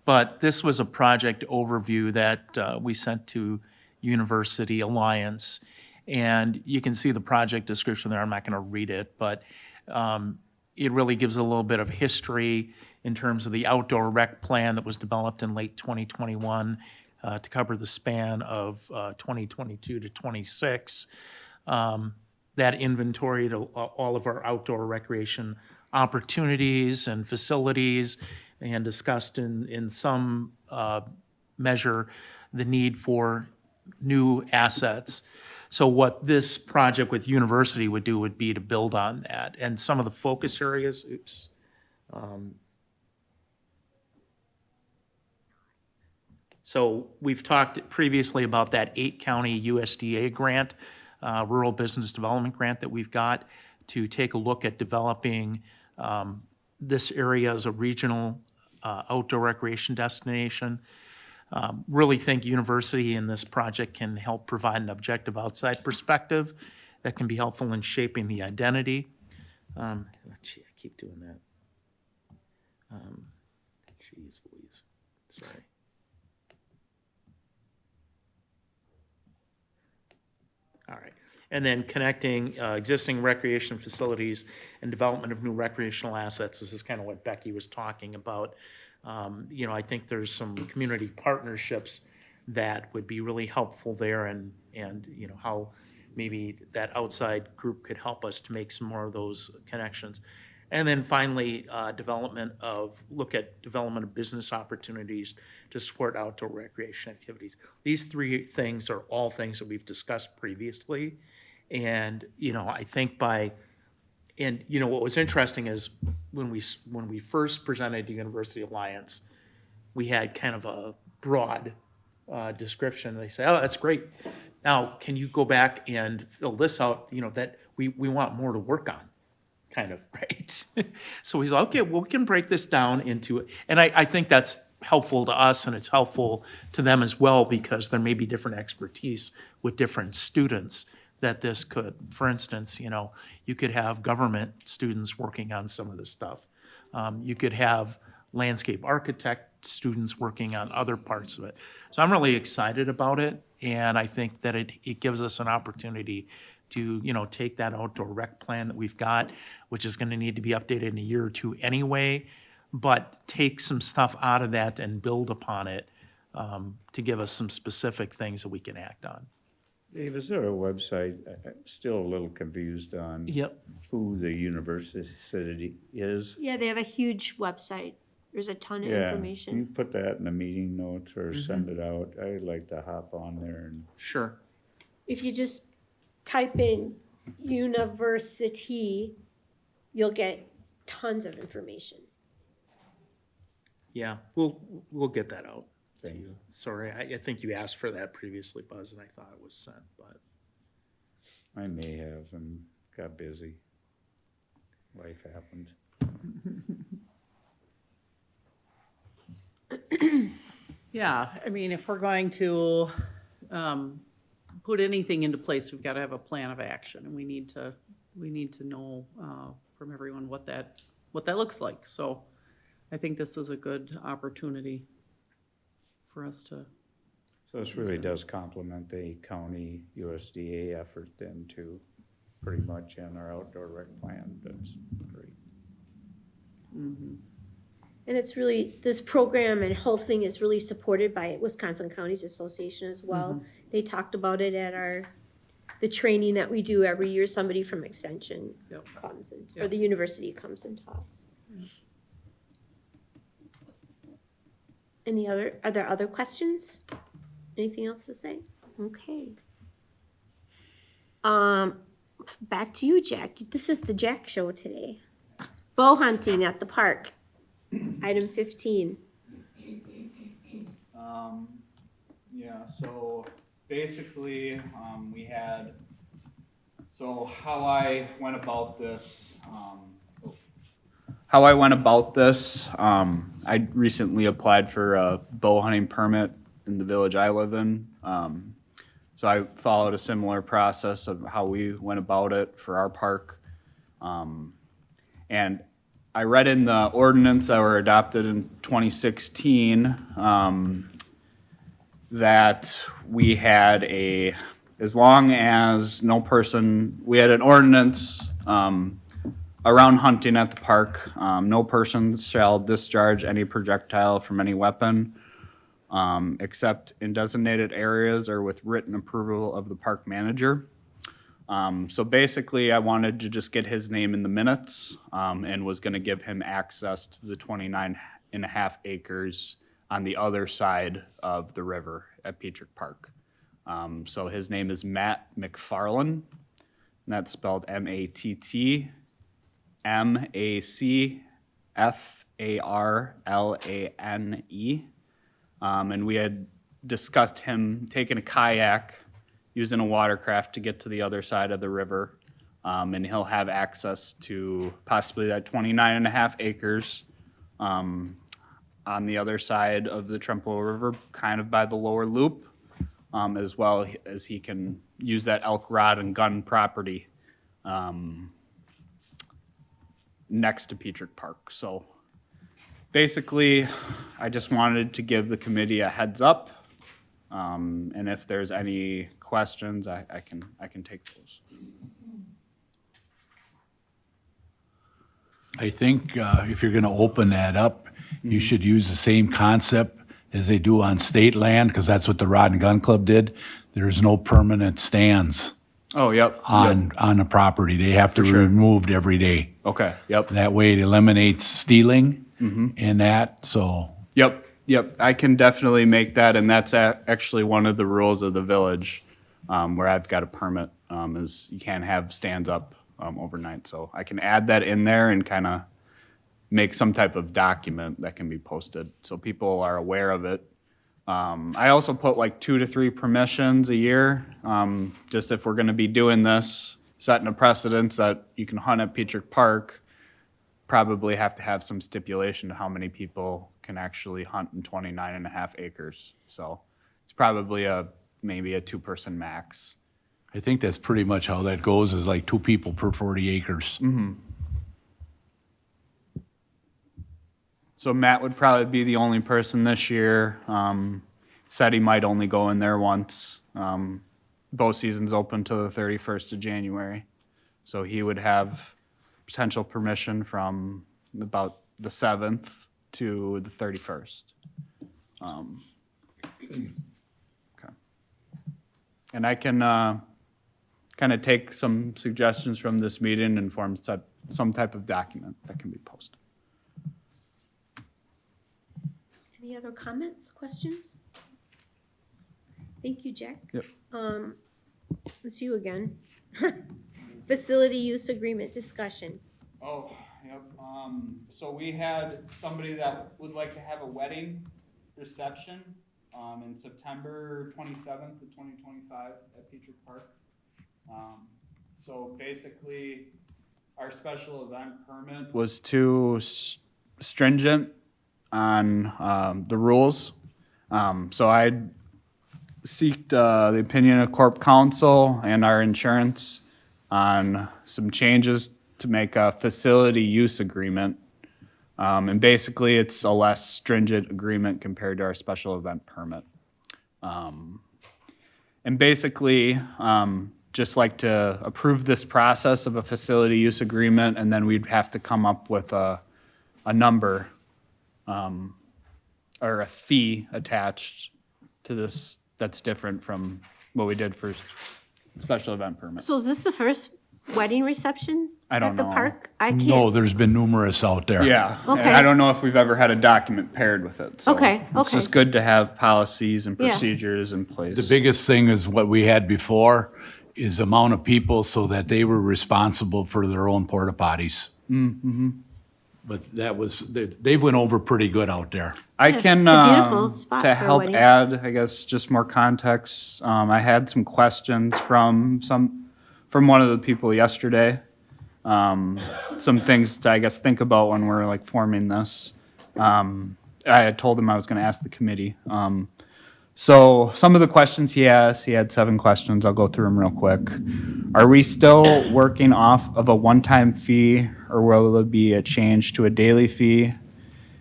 but this was a project overview that we sent to University Alliance. And you can see the project description there, I'm not gonna read it, but it really gives a little bit of history in terms of the outdoor rec plan that was developed in late 2021 to cover the span of 2022 to 26. That inventoried all of our outdoor recreation opportunities and facilities, and discussed in some measure the need for new assets. So what this project with university would do would be to build on that. And some of the focus areas, so we've talked previously about that 8-county USDA grant, Rural Business Development Grant that we've got to take a look at developing this area as a regional outdoor recreation destination. Really think university in this project can help provide an objective outside perspective that can be helpful in shaping the identity. Gee, I keep doing that. Geez Louise, sorry. All right. And then connecting existing recreation facilities and development of new recreational assets. This is kind of what Becky was talking about. I think there's some community partnerships that would be really helpful there, and how maybe that outside group could help us to make some more of those connections. And then finally, look at development of business opportunities to support outdoor recreation activities. These three things are all things that we've discussed previously. And, I think what was interesting is when we first presented to University Alliance, we had kind of a broad description. They say, oh, that's great. Now, can you go back and fill this out, that we want more to work on, kind of, right? So he's like, okay, well, we can break this down into it. And I think that's helpful to us, and it's helpful to them as well, because there may be different expertise with different students that this could, for instance, you could have government students working on some of this stuff. You could have landscape architect students working on other parts of it. So I'm really excited about it, and I think that it gives us an opportunity to, take that outdoor rec plan that we've got, which is gonna need to be updated in a year or two anyway, but take some stuff out of that and build upon it, to give us some specific things that we can act on. Dave, is there a website? I'm still a little confused on Yep. who the university is. Yeah, they have a huge website. There's a ton of Yeah, information. can you put that in the meeting notes or send it out? I'd like to hop on there and, Sure. If you just type in university, you'll get tons of information. Yeah, we'll get that out to you. Sorry, I think you asked for that previously, Buzz, and I thought it was sent, but. I may have, and got busy. Life happened. Yeah, I mean, if we're going to put anything into place, we've got to have a plan of action, and we need to know from everyone what that looks like. So I think this is a good opportunity for us to. So this really does complement the county USDA effort then too, pretty much in our outdoor rec plan. That's great. And it's really, this program and whole thing is really supported by Wisconsin Counties Association as well. They talked about it at the training that we do every year. Somebody from Extension Yep. comes and, or the university comes and talks. Are there other questions? Anything else to say? Okay. Back to you, Jack. This is the Jack show today. Bow hunting at the park. Item 15. Yeah, so basically, how I went about this, I recently applied for a bow hunting permit in the village I live in. So I followed a similar process of how we went about it for our park. And I read in the ordinance that were adopted in 2016, that we had as long as we had an ordinance, around hunting at the park, no person shall discharge any projectile from any weapon, except in designated areas or with written approval of the park manager. So basically, I wanted to just get his name in the minutes, and was gonna give him access to the 29.5 acres on the other side of the river at Petrick Park. So his name is Matt McFarlane, and that's spelled MattMacfarlane. And we had discussed him taking a kayak, using a watercraft to get to the other side of the river. And he'll have access to possibly that 29.5 acres on the other side of the Trempealeau River, kind of by the lower loop, as well as he can use that elk rod and gun property next to Petrick Park. So basically, I just wanted to give the committee a heads up. And if there's any questions, I can take those. I think if you're gonna open that up, you should use the same concept as they do on state land, because that's what the Rod and Gun Club did. There's no permanent stands Oh, yep. on the property. They have to be removed every day. Okay, yep. That way it eliminates stealing and that, so. Yep, I can definitely make that, and that's actually one of the rules of the village, where I've got a permit, is you can't have stands up overnight. So I can add that in there and kind of make some type of document that can be posted, so people are aware of it. I also put like 2 to 3 permissions a year, just if we're gonna be doing this, setting a precedence that you can hunt at Petrick Park, probably have to have some stipulation to how many people can actually hunt in 29.5 acres. So it's probably maybe a 2-person max. I think that's pretty much how that goes, is like 2 people per 40 acres. So Matt would probably be the only person this year. Said he might only go in there once. Both seasons open to the 31st of January. So he would have potential permission from about the 7th to the 31st. Okay. And I can kind of take some suggestions from this meeting and form some type of document that can be posted. Any other comments, questions? Thank you, Jack. Yep. It's you again. Facility use agreement discussion. Oh, yep. So we had somebody that would like to have a wedding reception, in September 27th of 2025 at Petrie Park. So basically, our special event permit was too stringent on, the rules. So I seeked, the opinion of Corp Counsel and our insurance on some changes to make a facility use agreement. And basically, it's a less stringent agreement compared to our special event permit. And basically, just like to approve this process of a facility use agreement, and then we'd have to come up with a number, or a fee attached to this that's different from what we did for special event permit. So is this the first wedding reception I don't at the know. park? I can't. No, there's been numerous out there. Yeah, Okay. and I don't know if we've ever had a document paired with it. So Okay, It's just okay. good to have policies and Yeah. procedures in place. The biggest thing is what we had before is amount of people so that they were responsible for their own porta potties. Mm-hmm. But that was, they went over pretty good out there. I Yeah, can, it's a beautiful spot to for a help wedding. add, I guess, just more context. I had some questions from one of the people yesterday. Some things to, I guess, think about when we're like forming this. I had told him I was gonna ask the committee. So some of the questions he asked, he had 7 questions. I'll go through them real quick. Are we still working off of a one-time fee, or will there be a change to a daily fee?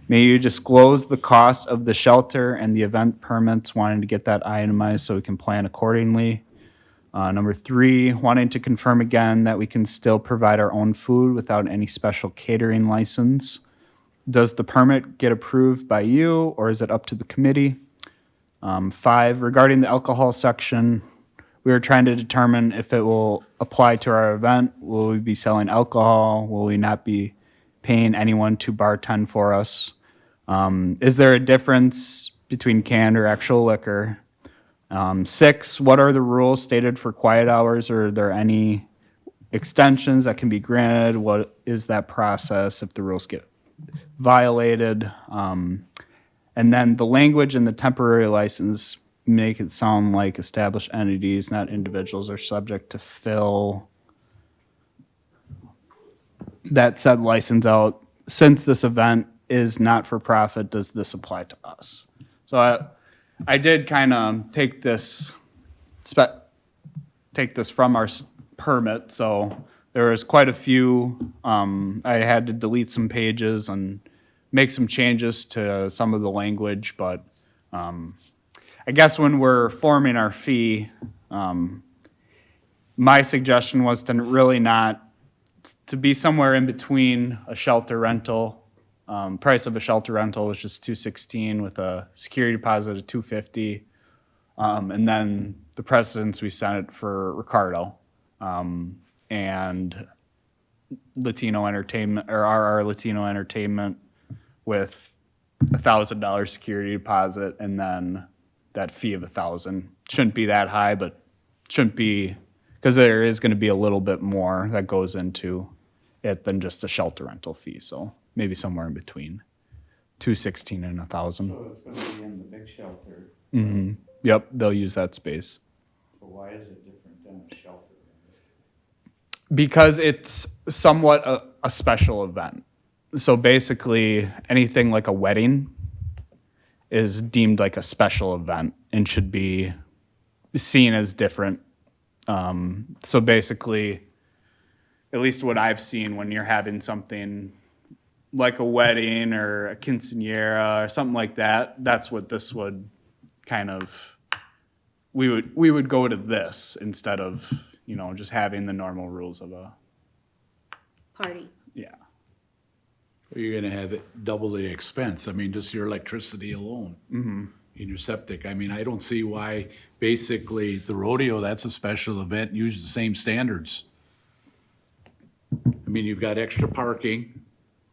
May you disclose the cost of the shelter and the event permits, wanting to get that itemized so we can plan accordingly. Number 3, wanting to confirm again that we can still provide our own food without any special catering license. Does the permit get approved by you, or is it up to the committee? 5, regarding the alcohol section, we are trying to determine if it will apply to our event. Will we be selling alcohol? Will we not be paying anyone to bartend for us? Is there a difference between canned or actual liquor? 6, what are the rules stated for quiet hours? Or are there any extensions that can be granted? What is that process if the rules get violated? And then the language in the temporary license make it sound like established entities, not individuals, are subject to fill that said license out. Since this event is not for profit, does this apply to us? So I did kind of take this from our permit, so there was quite a few. I had to delete some pages and make some changes to some of the language, but I guess when we're forming our fee, my suggestion was to really not, to be somewhere in between a shelter rental. Price of a shelter rental was just $216 with a security deposit of $250. And then the precedents we set for Ricardo and Latino Entertainment, or RR Latino Entertainment, with $1,000 security deposit and then that fee of $1,000. Shouldn't be that high, but shouldn't be, because there is going to be a little bit more that goes into it than just a shelter rental fee. So maybe somewhere in between $216 and $1,000. So it's gonna be in the big shelter, Mm-hmm. Yep, they'll use that space. so why is it different than a shelter? Because it's somewhat a special event. So basically, anything like a wedding is deemed like a special event and should be seen as different. So basically, at least what I've seen when you're having something like a wedding or a quinceañera or something like that, that's what this would kind of, we would go to this instead of, just having the normal rules of a, Party. yeah. You're gonna have it double the expense. I mean, just your electricity alone. In your septic. I mean, I don't see why basically the rodeo, that's a special event, use the same standards. I mean, you've got extra parking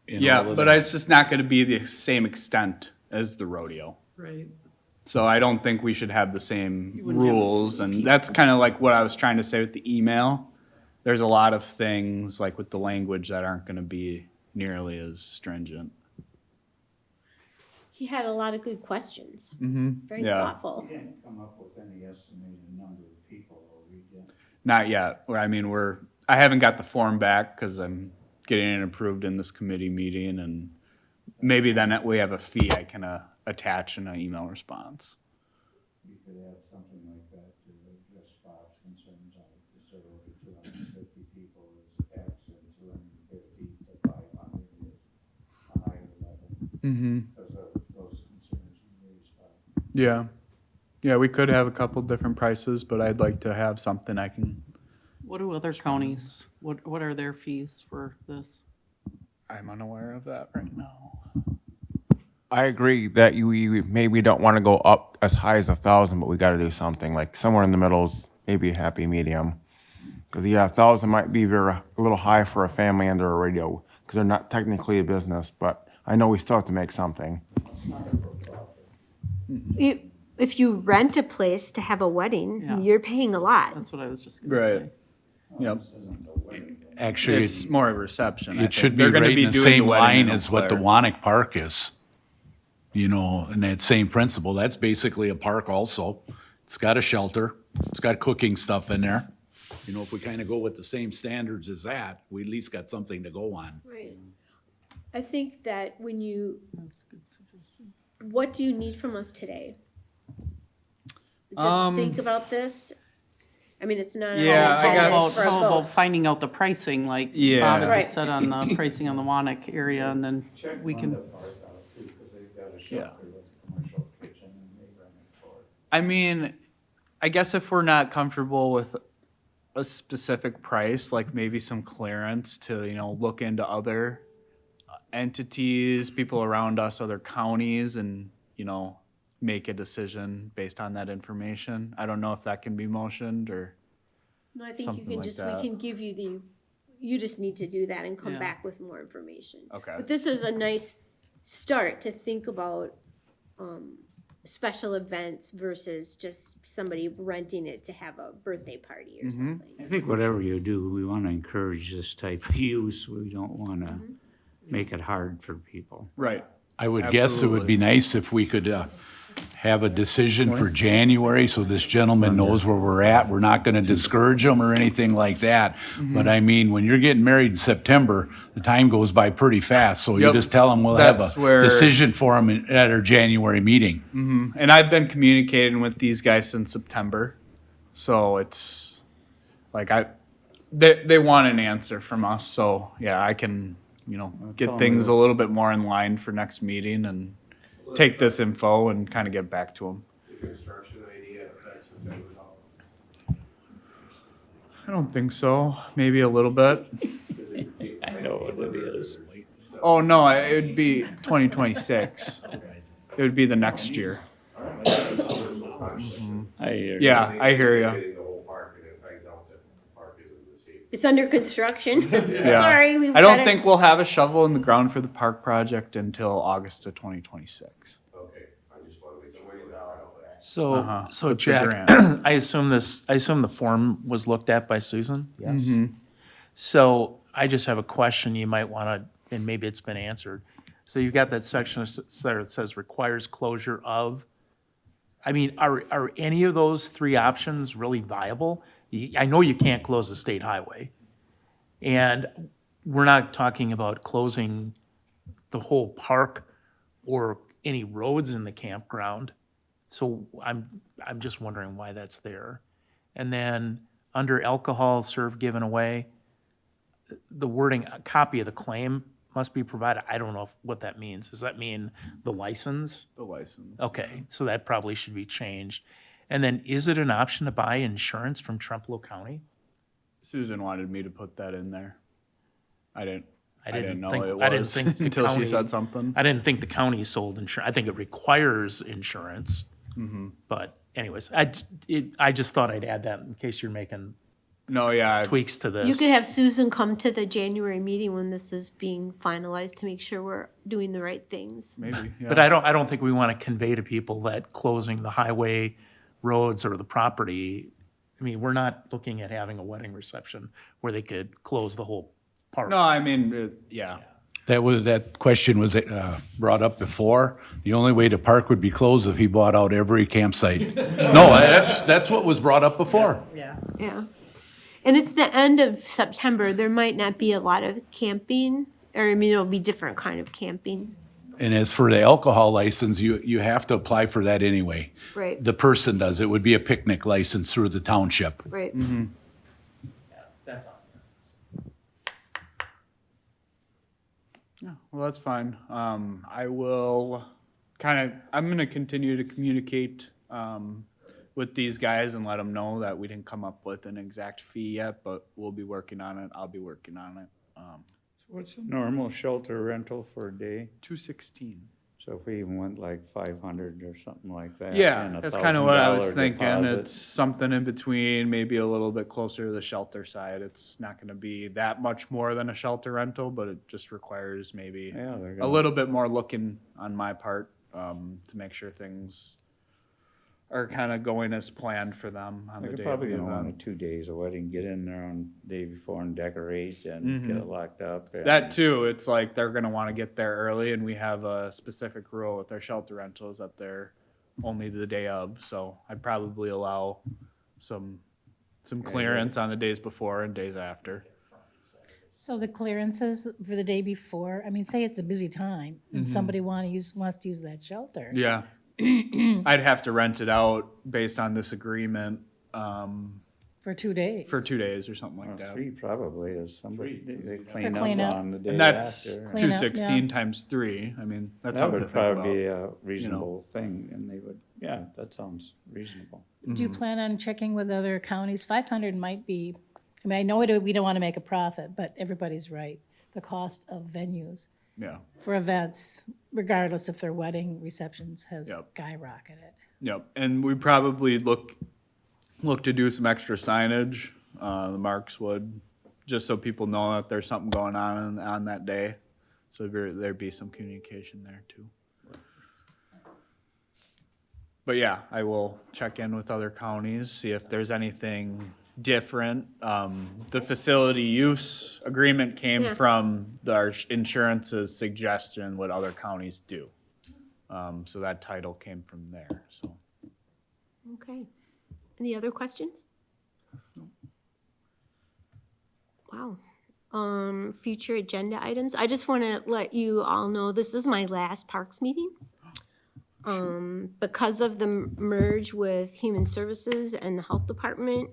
and all Yeah, of but that. it's just not gonna be the same extent as the rodeo. Right. So I don't think we should have the same wouldn't have as rules, many and that's kind of like what I was trying to say with the email. There's a lot of things like with the language that aren't gonna be nearly as stringent. He had a lot of good questions. Very Yeah. thoughtful. You didn't come up with any estimated number of people, or we did. Not yet. I mean, I haven't got the form back because I'm getting it approved in this committee meeting, and maybe then we have a fee I can attach in an email response. You could add something like that to address Bob's concerns on it, so over 250 people is X and 250 to 500 is a higher level. Because of those concerns you raised, Bob. Yeah. Yeah, we could have a couple different prices, but I'd like to have something I can, What do other counties, what are their fees for this? I'm unaware of that right now. I agree that you maybe don't want to go up as high as 1,000, but we got to do something like somewhere in the middle is maybe a happy medium. Because 1,000 might be a little high for a family and or a radio because they're not technically a business, but I know we still have to make something. If you rent a place to have a wedding, Yeah. you're paying a lot. That's what I was just gonna Right. say. Yep. Actually, It's more of a reception. I it think. should be They're gonna right in the doing same wedding line in as what the Eau Wannock Park is. And that same principle, that's basically a park also. It's got a shelter, it's got cooking stuff in there. If we kind of go with the same standards as that, we at least got something to go on. Right. I think that what do you need from us today? Just think about this. I mean, it's not. Yeah, I guess- for a How vote. about finding out the pricing, like Yeah. Bob had Right. just said on the pricing on the Wannock area, and then Check we can, Rhonda Park out too, because they've got a shelter with a commercial kitchen and they run it for it. I mean, I guess if we're not comfortable with a specific price, like maybe some clearance to, look into other entities, people around us, other counties, and, make a decision based on that information. I don't know if that can be motioned or, No, I think you something can like just, that. we can give you you just need to do that and come Yeah. back with more information. Okay. But this is a nice start to think about, special events versus just somebody renting it to have a birthday party or something. I think whatever you do, we want to encourage this type of use. We don't want to make it hard for people. right. I would guess it would be nice if we could have a decision for January so this gentleman knows where we're at. We're not going to discourage him or anything like that. But I mean, when you're getting married in September, the time goes by pretty fast. So you Yep. just tell him we'll have That's a where- decision for him at our January meeting. And I've been communicating with these guys since September. So it's like they want an answer from us. So yeah, I can, get things a little bit more in line for next meeting and take this info and kind of get back to them. The construction idea affects September at all. I don't think so. Maybe a little bit. I know what it is. Oh, no, it would be 2026. It would be the next year. I hear you. Yeah, I hear you. Getting the whole park and it finds out that the park isn't the same. It's under construction. Yeah. Sorry, we've I don't gotta- think we'll have a shovel in the ground for the park project until August of 2026. Okay, I just want to make sure that out. So, Uh-huh. so With the Jack, grant. I assume the form was looked at by Susan? Yes. So I just have a question you might want to, and maybe it's been answered. So you've got that section that says requires closure of. I mean, are any of those three options really viable? I know you can't close the state highway. And we're not talking about closing the whole park or any roads in the campground. So I'm just wondering why that's there. And then under alcohol served, given away, the wording, a copy of the claim must be provided. I don't know what that means. Does that mean the license? The license. Okay, so that probably should be changed. And then is it an option to buy insurance from Trempealeau County? Susan wanted me to put that in there. I didn't I know think- it I didn't was think the until county- she said something. I didn't think the county sold insurance. I think it requires insurance. Mm-hmm. But anyways, I just thought I'd add that in case you're making No, yeah, tweaks to this. You could have Susan come to the January meeting when this is being finalized to make sure we're doing the right things. maybe, yeah. But I don't think we want to convey to people that closing the highway, roads, or the property, I mean, we're not looking at having a wedding reception where they could close the whole park. No, I mean, yeah. That question was brought up before. The only way to park would be closed if he bought out every campsite. No, that's what was brought up before. Yeah. Yeah. And it's the end of September. There might not be a lot of camping, or I mean, it'll be different kind of camping. And as for the alcohol license, you have to apply for that anyway. Right. The person does. It would be a picnic license through the township. Right. That's all. Yeah, well, that's fine. I will I'm gonna continue to communicate, with these guys and let them know that we didn't come up with an exact fee yet, but we'll be working on it. I'll be working on it. What's a normal shelter rental for a day? 216. So if we even went like 500 or something like that? and Yeah, a that's kind of what I was $1,000 thinking. deposit, It's something in between, maybe a little bit closer to the shelter side. It's not gonna be that much more than a shelter rental, but it just requires maybe Yeah, they're a gonna, little bit more looking on my part, to make sure things are kind of going as planned for them on the they're day of probably the gonna want event. 2 days of wedding, get in there on day before and decorate and get it locked up. and- That too, it's like they're gonna want to get there early, and we have a specific rule with our shelter rentals that they're only the day of, so I'd probably allow some clearance on the days before and days after. So the clearances for the day before, I mean, say it's a busy time and somebody wants to use that shelter. Yeah. I'd have to rent it out based on this agreement, For 2 days. for 2 days or something Well, like that. 3 probably is somebody, they clean cleanup. up on the day And that's after. Clean up, 216 yeah. times 3. I mean, that's That something to would think probably about. be a reasonable thing, and they would, yeah, that sounds reasonable. Do you plan on checking with other counties? 500 might be, I mean, I know we don't want to make a profit, but everybody's right. The cost of venues Yeah. for events, regardless if they're wedding receptions, has Yep. skyrocketed. Yep, and we probably look to do some extra signage, the Marks would, just so people know that there's something going on that day. So there'd be some communication there too. But yeah, I will check in with other counties, see if there's anything different. The facility use agreement came Yeah. from our insurance's suggestion what other counties do. So that title came from there, so. Okay. Any other questions? Wow. Future agenda items. I just want to let you all know this is my last Parks meeting. Because of the merge with Human Services and the Health Department,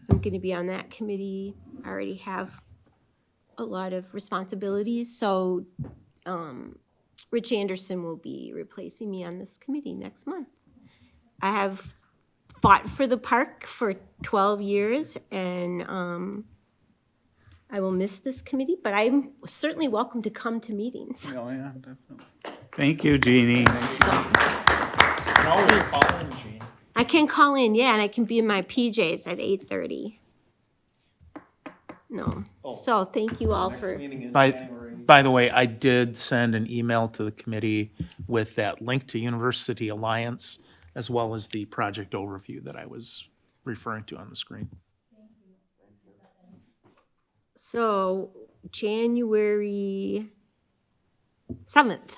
I'm going to be on that committee. I already have a lot of responsibilities, so Rich Anderson will be replacing me on this committee next month. I have fought for the park for 12 years, and I will miss this committee, but I'm certainly welcome to come to meetings. Oh, yeah, definitely. Thank you, Jeannie. I can call in, yeah, and I can be in my PJs at 8:30. No, so thank you all for, By the way, I did send an email to the committee with that link to University Alliance, as well as the project overview that I was referring to on the screen. so January 7th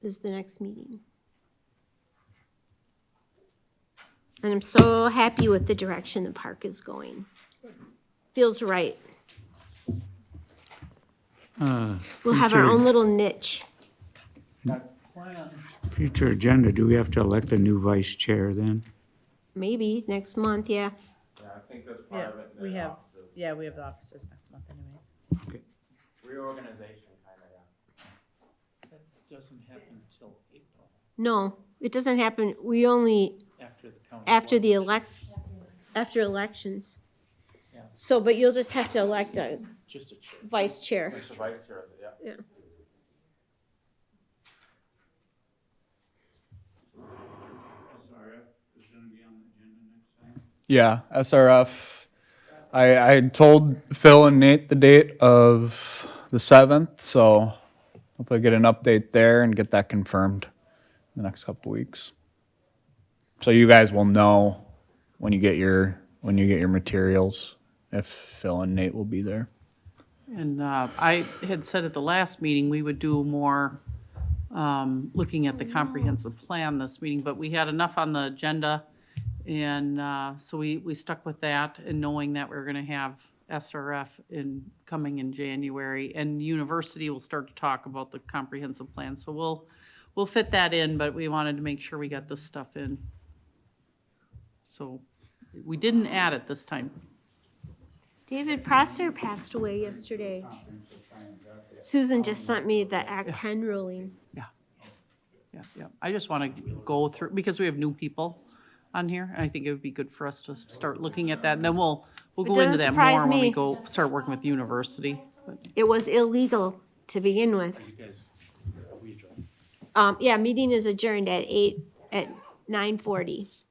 is the next meeting. And I'm so happy with the direction the park is going. Feels right. We'll have our own little niche. Future agenda, do we have to elect a new vice chair then? Maybe next month, yeah. Yeah, I think that's Yeah, we have the officers next month anyways. Reorganization, kind of, yeah. That doesn't happen until April, No, it doesn't happen. We only, after the county. after the board. after elections. Yeah. So, but you'll just have to elect a Just a chair. vice chair. Just the vice chair, yeah. Yeah. SRF is gonna be on the agenda next time. Yeah, SRF. I told Phil and Nate the date of the 7th, so hopefully get an update there and get that confirmed in the next couple weeks. So you guys will know when you get your materials if Phil and Nate will be there. And I had said at the last meeting, we would do more looking at the comprehensive plan this meeting, but we had enough on the agenda. And so we stuck with that and knowing that we're gonna have SRF coming in January. And university will start to talk about the comprehensive plan. So we'll fit that in, but we wanted to make sure we got this stuff in. So we didn't add it this time. David Prosser passed away yesterday. Susan just sent me the Act 10 ruling. Yeah. I just want to go through, because we have new people on here, and I think it would be good for us to start looking at that. And then we'll go into doesn't that surprise more when we me. go start working with the university. But It was illegal to begin with. You guys, we adjourn. Yeah, meeting is adjourned at 9:40.